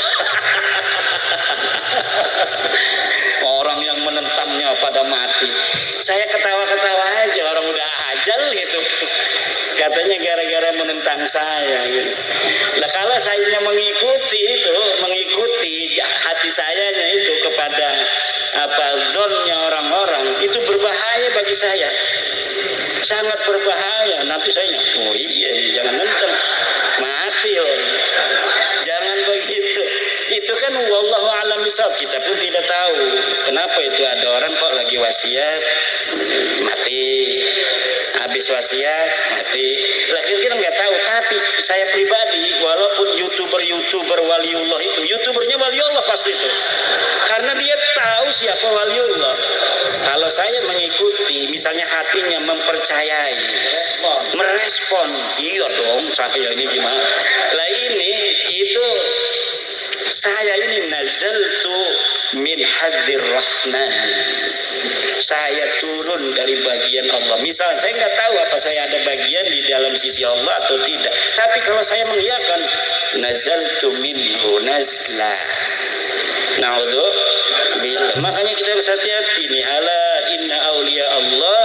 Orang yang menentangnya pada mati. Saya ketawa-ketawa aja, orang udah ajal gitu. Katanya gara-gara menentang saya gitu. Nah kalau saya mengikuti hati sayanya itu kepada zonnya orang-orang, itu berbahaya bagi saya. Sangat berbahaya. Nanti saya oh iya jangan nentang. Mati loh. Jangan begitu. Itu kan wallahu a'lam bishawab, kita pun tidak tahu kenapa itu ada orang kok lagi wasiat mati, habis wasiat mati. Lagi kita nggak tahu. Tapi saya pribadi, walaupun youtuber waliullah itu, youtubernya waliullah pasti itu, karena dia tahu siapa waliullah. Kalau saya mengikuti, misalnya hatinya mempercayai, merespon, iya dong, saya ini gimana? Lah ini itu. Saya ini nazaltu min hadzir rahman. Saya turun dari bagian Allah. Misal saya nggak tahu apa saya ada bagian di dalam sisi Allah atau tidak. Tapi kalau saya mengiyakan nazaltu minhu nazla. Naudzubillah. Makanya kita harus hati-hati nih. Ala inna auliya Allah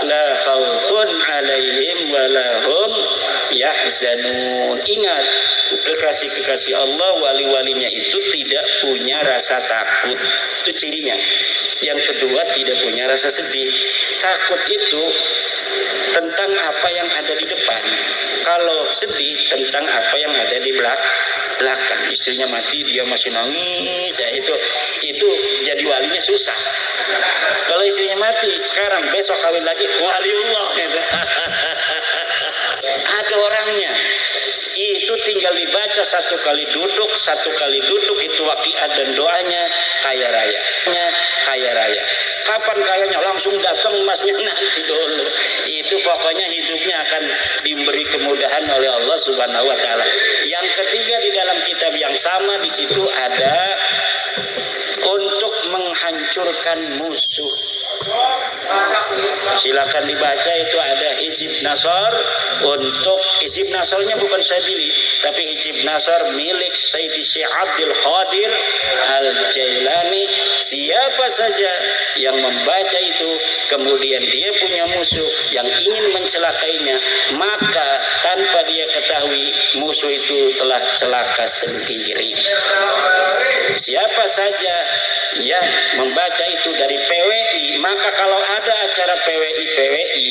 la khaufun alaihim wa lahum yahzanun. Ingat, kekasih-kekasih Allah, wali-walinya itu tidak punya rasa takut. Itu cirinya. Yang kedua, tidak punya rasa sedih. Takut itu tentang apa yang ada di depan. Kalau sedih tentang apa yang ada di belakang. Istrinya mati, dia masih nangis. Ya, itu jadi walinya susah. Kalau istrinya mati sekarang, besok kawin lagi, waliullah gitu. Ada orangnya. Itu tinggal dibaca satu kali duduk itu waqiat dan doanya kaya raya. Kapan kayanya? Langsung datang masnya nanti dulu. Itu pokoknya hidupnya akan diberi kemudahan oleh Allah Subhanahu wa taala. Yang ketiga, di dalam kitab yang sama di situ ada untuk menghancurkan musuh. Silakan dibaca, itu ada Hizib Nasr. Untuk Hizib Nasrnya bukan Syadzili, tapi Hizib Nasr milik Sayyidi Syekh Abdul Qadir Al-Jailani. Siapa saja yang membaca itu kemudian dia punya musuh yang ingin mencelakainya, maka tanpa dia ketahui musuh itu telah celaka sendiri. Siapa saja yang membaca itu dari PWI, maka kalau ada acara PWI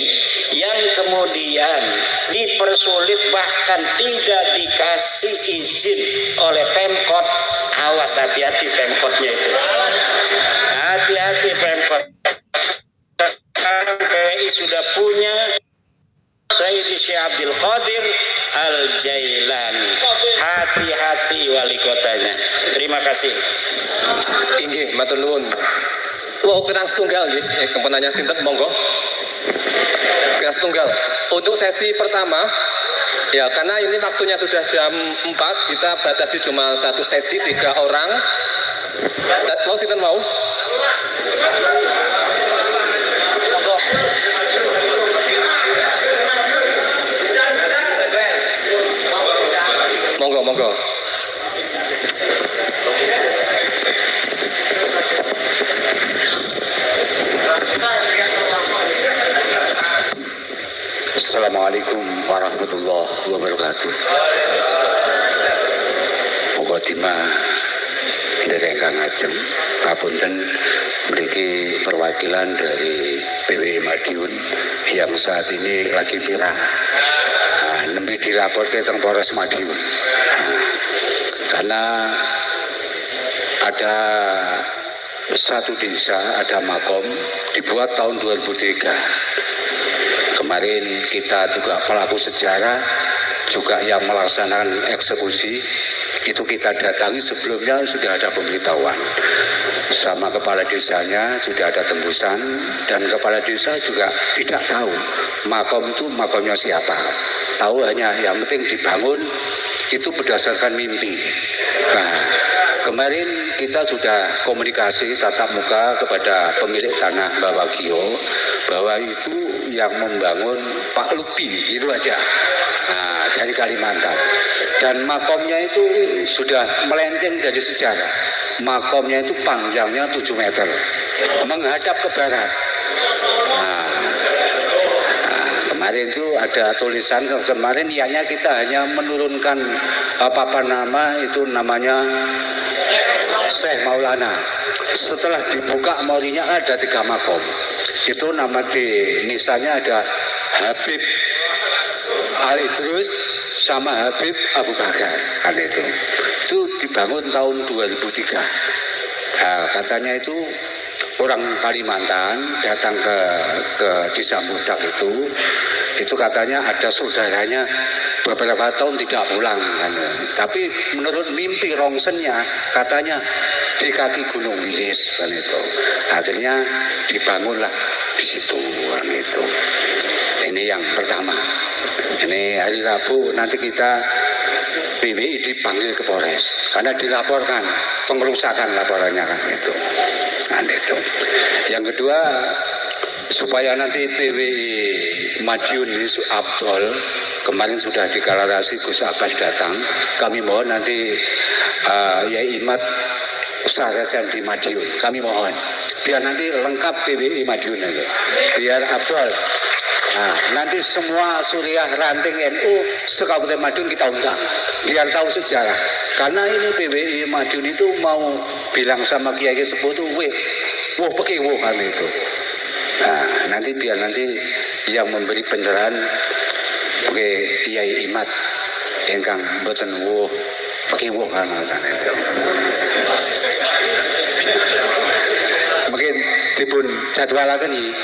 yang kemudian dipersulit bahkan tidak dikasih izin oleh Pemkot, awas, hati-hati Pemkotnya itu. Hati-hati Pemkot. PWI sudah punya Sayyidi Syekh Abdul Qadir Al-Jailani. Hati-hati wali kotanya. Terima kasih. Inggih, matur nuwun. Wah, kirang setunggal nggih. Penanya sinten monggo. Kirang setunggal. Untuk sesi pertama, ya karena ini waktunya sudah jam 4, kita batasi cuma satu sesi 3 orang. Mau sinten mau? Monggo. Assalamualaikum warahmatullahi wabarakatuh. Mukadimah dari Kang Ajeng, Papunten mriki perwakilan dari PWI Madiun yang saat ini lagi pirang. Nembe dilaporke teng Polres Madiun. Karena ada satu desa, ada makom dibuat tahun 2003. Kemarin kita juga pelaku sejarah juga yang melaksanakan eksekusi itu kita datangi, sebelumnya sudah ada pemberitahuan sama kepala desanya, sudah ada tembusan, dan kepala desa juga tidak tahu makom itu makomnya siapa, tahu hanya yang penting dibangun itu berdasarkan mimpi. Nah, kemarin kita sudah komunikasi tatap muka kepada pemilik tanah Mbak Wagio bahwa itu yang membangun Pak Lutfi, itu aja. Nah, dari Kalimantan. Dan makomnya itu sudah melenceng dari sejarah. Makomnya itu panjangnya 7 meter, menghadap ke barat. Nah, kemarin itu ada tulisan, kemarin ianya kita hanya menurunkan papan nama, itu namanya Syekh Maulana. Setelah dibuka morinya ada 3 makom. Itu nama di nisanya ada Habib Al-Idrus sama Habib Abu Bakar, kan itu dibangun tahun 2003. Nah, katanya itu orang Kalimantan datang ke Desa Mudak itu katanya ada saudaranya beberapa tahun tidak pulang, kan. Tapi menurut mimpi rongsennya katanya di kaki Gunung Wilis, kan itu. Akhirnya dibangunlah di situ, kan itu. Ini yang pertama. Ini hari Rabu nanti kita PWI dipanggil ke Polres karena dilaporkan pengerusakan laporannya, kan itu. Kan itu. Yang kedua, supaya nanti PWI Madiun ini Abdul, kemarin sudah deklarasi Gus Abbas datang, kami mohon nanti Yai Imad Saresen di Madiun, kami mohon biar nanti lengkap PWI Madiun itu, biar Abdul. Nah, nanti semua suriah ranting NU sekabupaten Madiun kita undang biar tahu sejarah. Karena ini PWI Madiun itu mau bilang sama Kiai Sepuh itu, wah pekiwo kan itu. Nah, nanti biar nanti yang memberi pencerahan Kiai Imad ingkang mboten wah pekiwo kan itu. Mungkin dipun jadwalaken iki.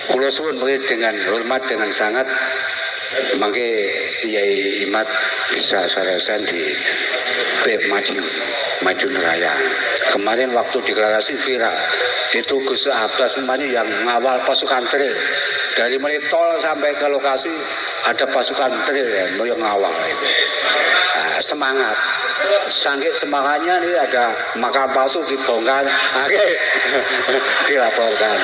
Kula suwun dengan hormat, dengan sangat mangke Yai Imad bisa saresen di PWI Madiun Raya. Kemarin waktu deklarasi viral itu Gus Abbas kemarin yang ngawal pasukan trail dari mulai tol sampai ke lokasi ada pasukan trail yang ngawal itu. Nah, semangat. Saking semangatnya ini ada makam palsu dibongkar, dilaporkan.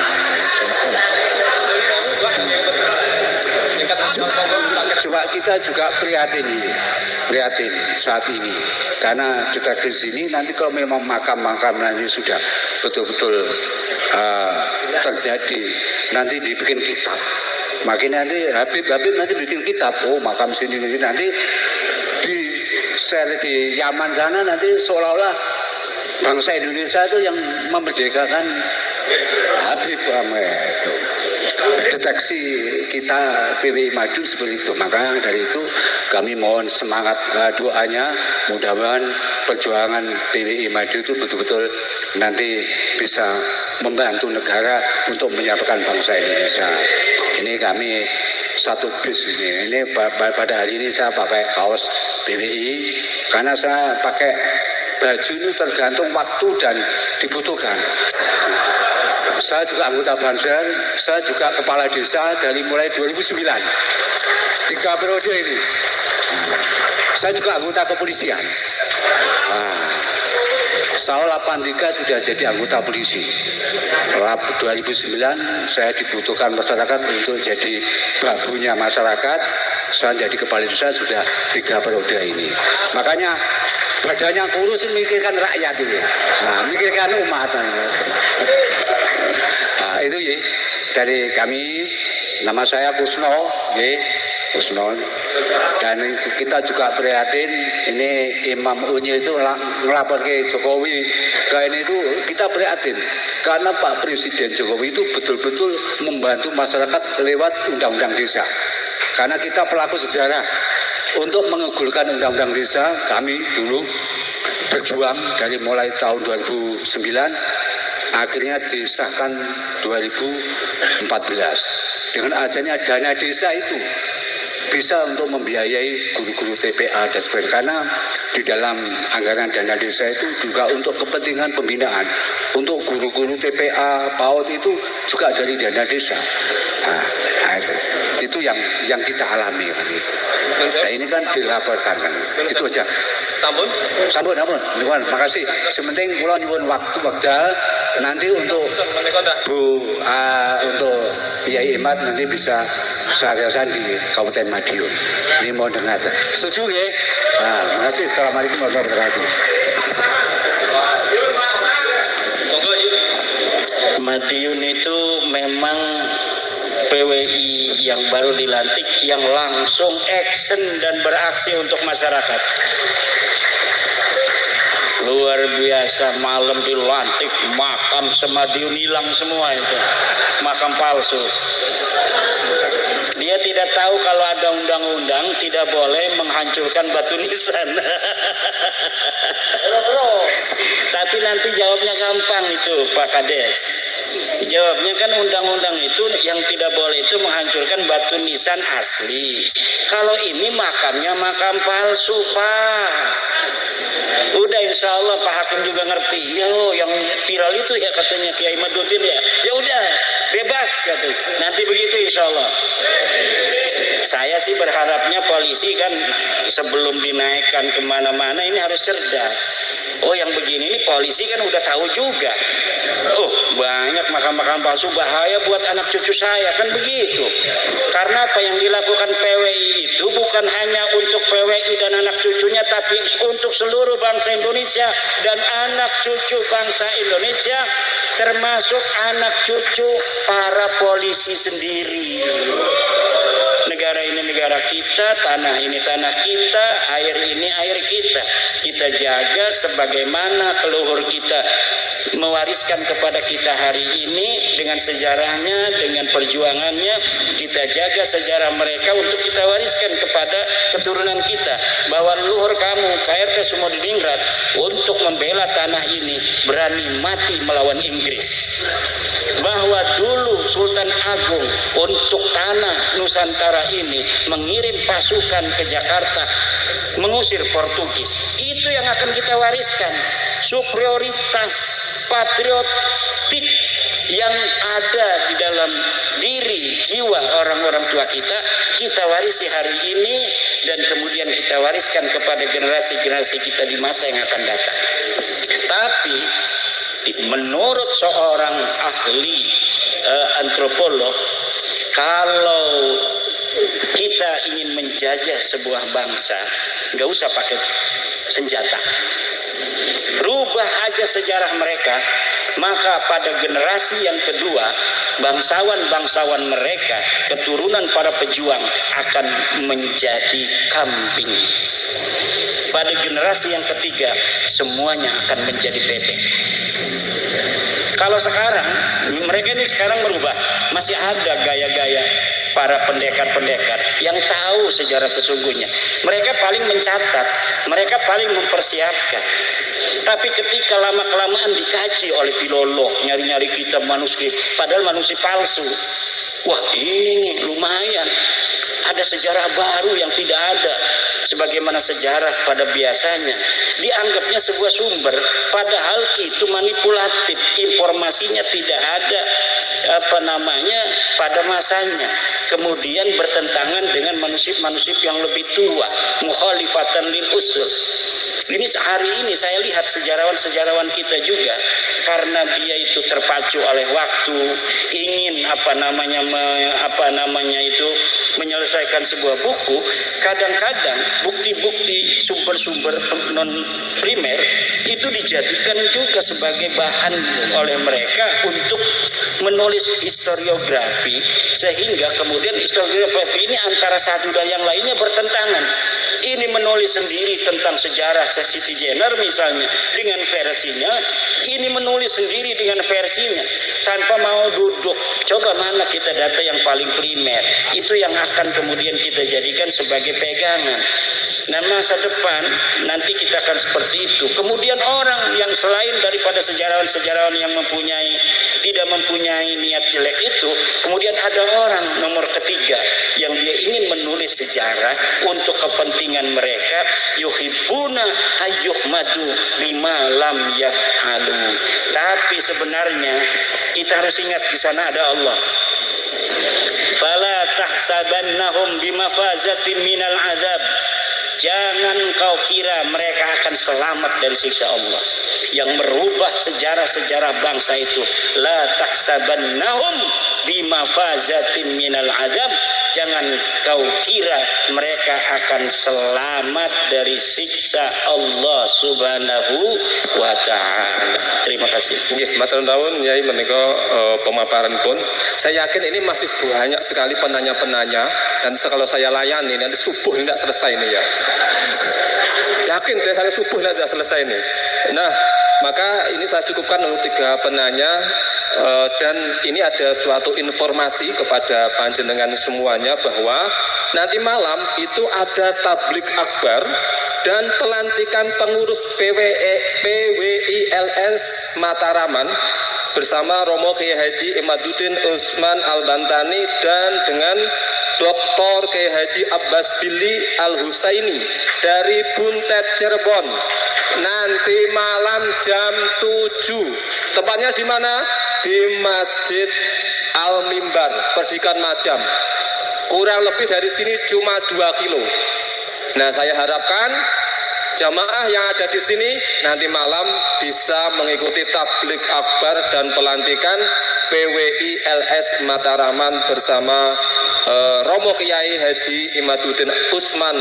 Cuma kita juga prihatin saat ini karena kita di sini nanti kalau memang makam-makam nanti sudah betul-betul terjadi, nanti dibikin kitab. Makin nanti Habib nanti bikin kitab, oh makam sini nanti di share di Yaman sana, nanti seolah-olah bangsa Indonesia itu yang memerdekakan Habib itu. Deteksi kita PWI Madiun seperti itu. Maka dari itu kami mohon semangat doanya, mudah-mudahan perjuangan PWI Madiun itu betul-betul nanti bisa membantu negara untuk menyiapkan bangsa Indonesia. Ini kami satu bis ini pada hari ini saya pakai kaos PWI karena saya pakai baju ini tergantung waktu dan dibutuhkan. Saya juga anggota Banser, saya juga kepala desa dari mulai 2009, 3 periode ini. Saya juga anggota kepolisian. Saya 83 sudah jadi anggota polisi. 2009 saya dibutuhkan masyarakat untuk jadi babunya masyarakat. Saya jadi kepala desa sudah 3 periode ini. Makanya badannya kurus mikirkan rakyat ini. Nah, mikirkan umat. Nah, itu ya dari kami, nama saya Kusno, ya Kusno. Dan kita juga prihatin ini Imam Unyi itu ngelapor ke Jokowi, ke ini itu kita prihatin karena Pak Presiden Jokowi itu betul-betul membantu masyarakat lewat undang-undang desa. Karena kita pelaku sejarah untuk mengegulkan undang-undang desa, kami dulu berjuang dari mulai tahun 2009, akhirnya disahkan 2014 dengan adanya dana desa itu. bisa untuk membiayai guru-guru TPA dan sebagainya, karena di dalam anggaran dana desa itu juga untuk kepentingan pembinaan untuk guru-guru TPA PAUD itu juga dari dana desa. Nah, itu yang kita alami kan itu. Nah, ini kan dilaporkan kan. Itu aja. Sampun. Makasih. Sementing kula nyuwun waktu wekdal nanti untuk untuk Yai Imad nanti bisa sehari-hari di Kabupaten Madiun. Ini mau dengar. Setuju ya? Nah, makasih. Assalamualaikum warahmatullahi wabarakatuh. Madiun itu memang PWI yang baru dilantik yang langsung action dan beraksi untuk masyarakat. Luar biasa, malam dilantik, makam semadiun hilang semua itu, makam palsu. Dia tidak tahu kalau ada undang-undang tidak boleh menghancurkan batu nisan. Tapi nanti jawabnya gampang itu Pak Kades. Jawabnya kan undang-undang itu yang tidak boleh itu menghancurkan batu nisan asli. Kalau ini makamnya makam palsu, Pak. Udah insya Allah Pak Hakim juga ngerti. Yo, yang viral itu ya katanya Kiai Maduddin ya. Ya udah bebas katanya. Nanti begitu insya Allah. Saya sih berharapnya polisi kan sebelum dinaikkan kemana-mana ini harus cerdas. Oh yang begini ini polisi kan udah tahu juga. Oh banyak makam-makam palsu bahaya buat anak cucu saya kan begitu. Karena apa yang dilakukan PWI itu bukan hanya untuk PWI dan anak cucunya, tapi untuk seluruh bangsa Indonesia dan anak cucu bangsa Indonesia, termasuk anak cucu para polisi sendiri. Negara ini negara kita, tanah ini tanah kita, air ini air kita. Kita jaga sebagaimana leluhur kita mewariskan kepada kita hari ini dengan sejarahnya, dengan perjuangannya. Kita jaga sejarah mereka untuk kita wariskan kepada keturunan kita, bahwa leluhur kamu KRT Sumodiningrat untuk membela tanah ini berani mati melawan Inggris, bahwa dulu Sultan Agung untuk tanah Nusantara ini mengirim pasukan ke Jakarta mengusir Portugis. Itu yang akan kita wariskan, superioritas patriotik yang ada di dalam diri jiwa orang-orang tua kita, kita warisi hari ini dan kemudian kita wariskan kepada generasi-generasi kita di masa yang akan datang. Tapi menurut seorang ahli antropolog, kalau kita ingin menjajah sebuah bangsa, nggak usah pakai senjata, rubah aja sejarah mereka, maka pada generasi yang kedua, bangsawan-bangsawan mereka, keturunan para pejuang akan menjadi kambing. Pada generasi yang ketiga, semuanya akan menjadi bebek. Kalau sekarang, mereka ini sekarang merubah, masih ada gaya-gaya para pendekar-pendekar yang tahu sejarah sesungguhnya. Mereka paling mencatat, mereka paling mempersiapkan. Tapi ketika lama-kelamaan dikaji oleh filolog, nyari-nyari kitab manuskrip, padahal manuskrip palsu. Wah ini nih lumayan, ada sejarah baru yang tidak ada. Sebagaimana sejarah pada biasanya dianggapnya sebuah sumber, padahal itu manipulatif, informasinya tidak ada pada masanya, kemudian bertentangan dengan manuskrip-manuskrip yang lebih tua, mukhalifatan lil usul. Ini hari ini saya lihat sejarawan-sejarawan kita juga, karena dia itu terpacu oleh waktu, ingin menyelesaikan sebuah buku. Kadang-kadang bukti-bukti sumber-sumber non primer itu dijadikan juga sebagai bahan oleh mereka untuk menulis historiografi, sehingga kemudian historiografi ini antara satu dan yang lainnya bertentangan. Ini menulis sendiri tentang sejarah Aksa City Jenner misalnya dengan versinya, ini menulis sendiri dengan versinya tanpa mau duduk. Coba mana kita data yang paling primer, itu yang akan kemudian kita jadikan sebagai pegangan. Nah, masa depan nanti kita akan seperti itu. Kemudian orang yang selain daripada sejarawan-sejarawan yang tidak mempunyai niat jelek itu, kemudian ada orang nomor ketiga yang dia ingin menulis sejarah untuk kepentingan mereka, yuhibbuna ayyuhmadu bima lam yaf'alu. Tapi sebenarnya kita harus ingat di sana ada Allah. Fala tahsabannahum bimafazatin minal adab. Jangan kau kira mereka akan selamat dari siksa Allah. Yang merubah sejarah-sejarah bangsa itu, la tahsabannahum bimafazatin minal adab. Jangan kau kira mereka akan selamat dari siksa Allah Subhanahu wa ta'ala. Terima kasih. Nggih, matur nuwun Yai menika pemaparan pun. Saya yakin ini masih banyak sekali penanya-penanya, dan kalau saya layani nanti subuh tidak selesai nih ya. Yakin saya subuh tidak selesai nih. Nah, maka ini saya cukupkan untuk 3 penanya. Dan ini ada suatu informasi kepada panjenengan semuanya bahwa nanti malam itu ada tablik akbar dan pelantikan pengurus PWILS Mataraman bersama Romo Kiai Haji Imaduddin Usman Al-Bantani dan dengan Dr. Kiai Haji Abbas Billy Al-Husaini dari Buntet Cirebon. Nanti malam jam 7. Tempatnya di mana? Di Masjid Al-Mimbar, Perdikan Majam. Kurang lebih dari sini cuma 2 kilo. Nah, saya harapkan jamaah yang ada di sini nanti malam bisa mengikuti tablik akbar dan pelantikan PWILS Mataraman bersama Romo Kiai Haji Imaduddin Usman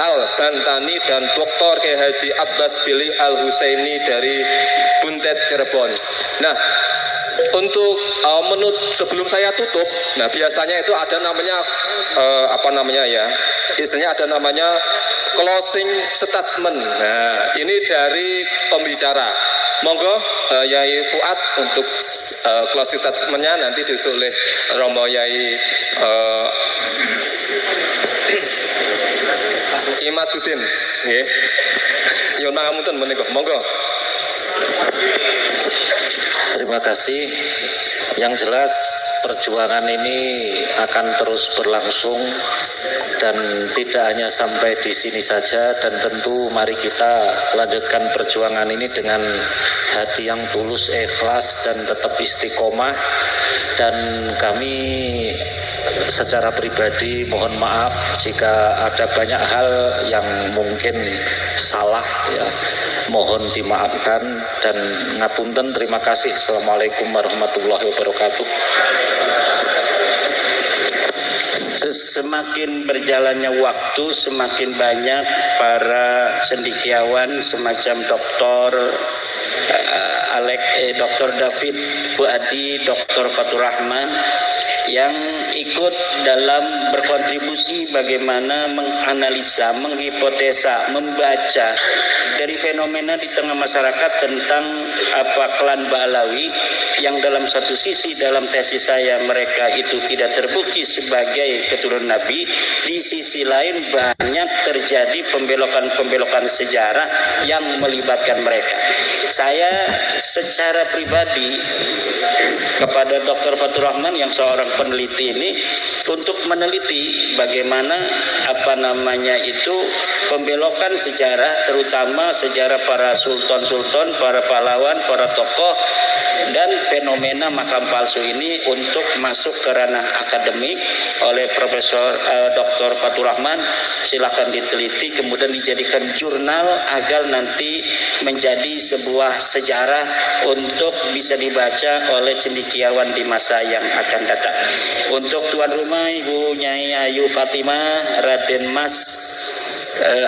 Al-Bantani dan Dr. Kiai Haji Abbas Billy Al-Husaini dari Buntet Cirebon. Nah, untuk sebelum saya tutup, nah biasanya itu ada namanya istilahnya ada namanya closing statement. Nah, ini dari pembicara. Monggo Yai Fuad untuk closing statementnya nanti disusul oleh Romo Yai Imaduddin. Nggih. Nyuwun pangapunten menika. Monggo. Terima kasih. Yang jelas perjuangan ini akan terus berlangsung dan tidak hanya sampai di sini saja, dan tentu mari kita lanjutkan perjuangan ini dengan hati yang tulus, ikhlas dan tetap istiqomah. Dan kami secara pribadi mohon maaf jika ada banyak hal yang mungkin salah ya. Mohon dimaafkan dan ngapunten. Terima kasih. Assalamualaikum warahmatullahi wabarakatuh. Semakin berjalannya waktu, semakin banyak para cendekiawan semacam Dr. David Fuadi, Dr. Fatur Rahman yang ikut dalam berkontribusi bagaimana menganalisa, menghipotesa, membaca dari fenomena di tengah masyarakat tentang klan Ba'alawi yang dalam satu sisi dalam tesis saya mereka itu tidak terbukti sebagai keturunan Nabi, di sisi lain banyak terjadi pembelokan-pembelokan sejarah yang melibatkan mereka. Saya secara pribadi kepada Dr. Fatur Rahman yang seorang peneliti ini untuk meneliti bagaimana pembelokan sejarah, terutama sejarah para sultan-sultan, para pahlawan, para tokoh dan fenomena makam palsu ini untuk masuk ke ranah akademik oleh Profesor Dr. Fatur Rahman. Silakan diteliti kemudian dijadikan jurnal agar nanti menjadi sebuah sejarah untuk bisa dibaca oleh cendekiawan di masa yang akan datang. Untuk tuan rumah Ibu Nyai Ayu Fatimah, Raden Mas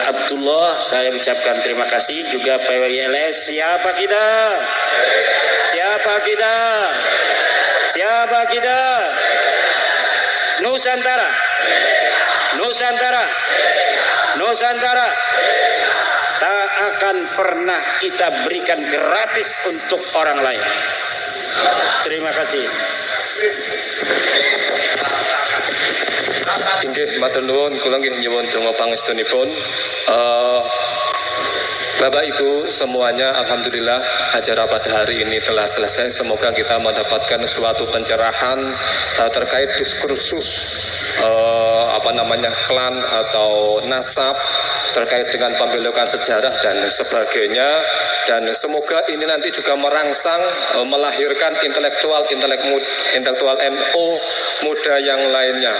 Abdullah, saya ucapkan terima kasih. Juga PWILS, siapa kita? Siapa kita? Siapa kita? Nusantara, Nusantara, Nusantara. Tak akan pernah kita berikan gratis untuk orang lain. Terima kasih. Inggih matur nuwun, kula nggih nyuwun donga pangestunipun. Bapak Ibu semuanya, alhamdulillah acara pada hari ini telah selesai. Semoga kita mendapatkan suatu pencerahan terkait diskursus klan atau nasab, terkait dengan pembelokan sejarah dan sebagainya, dan semoga ini nanti juga merangsang melahirkan intelektual NU muda yang lainnya.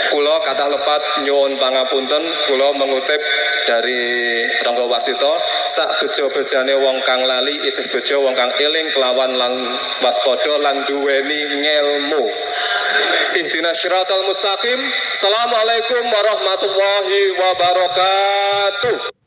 Kula kathah lepat nyuwun pangapunten, kula mengutip dari Rangga Warsita, sak beja-bejane wong kang lali isih beja wong kang eling kelawan lan waspada lan duweni ngelmu. Ihdinas siratal mustaqim. Assalamualaikum warahmatullahi wabarakatuh.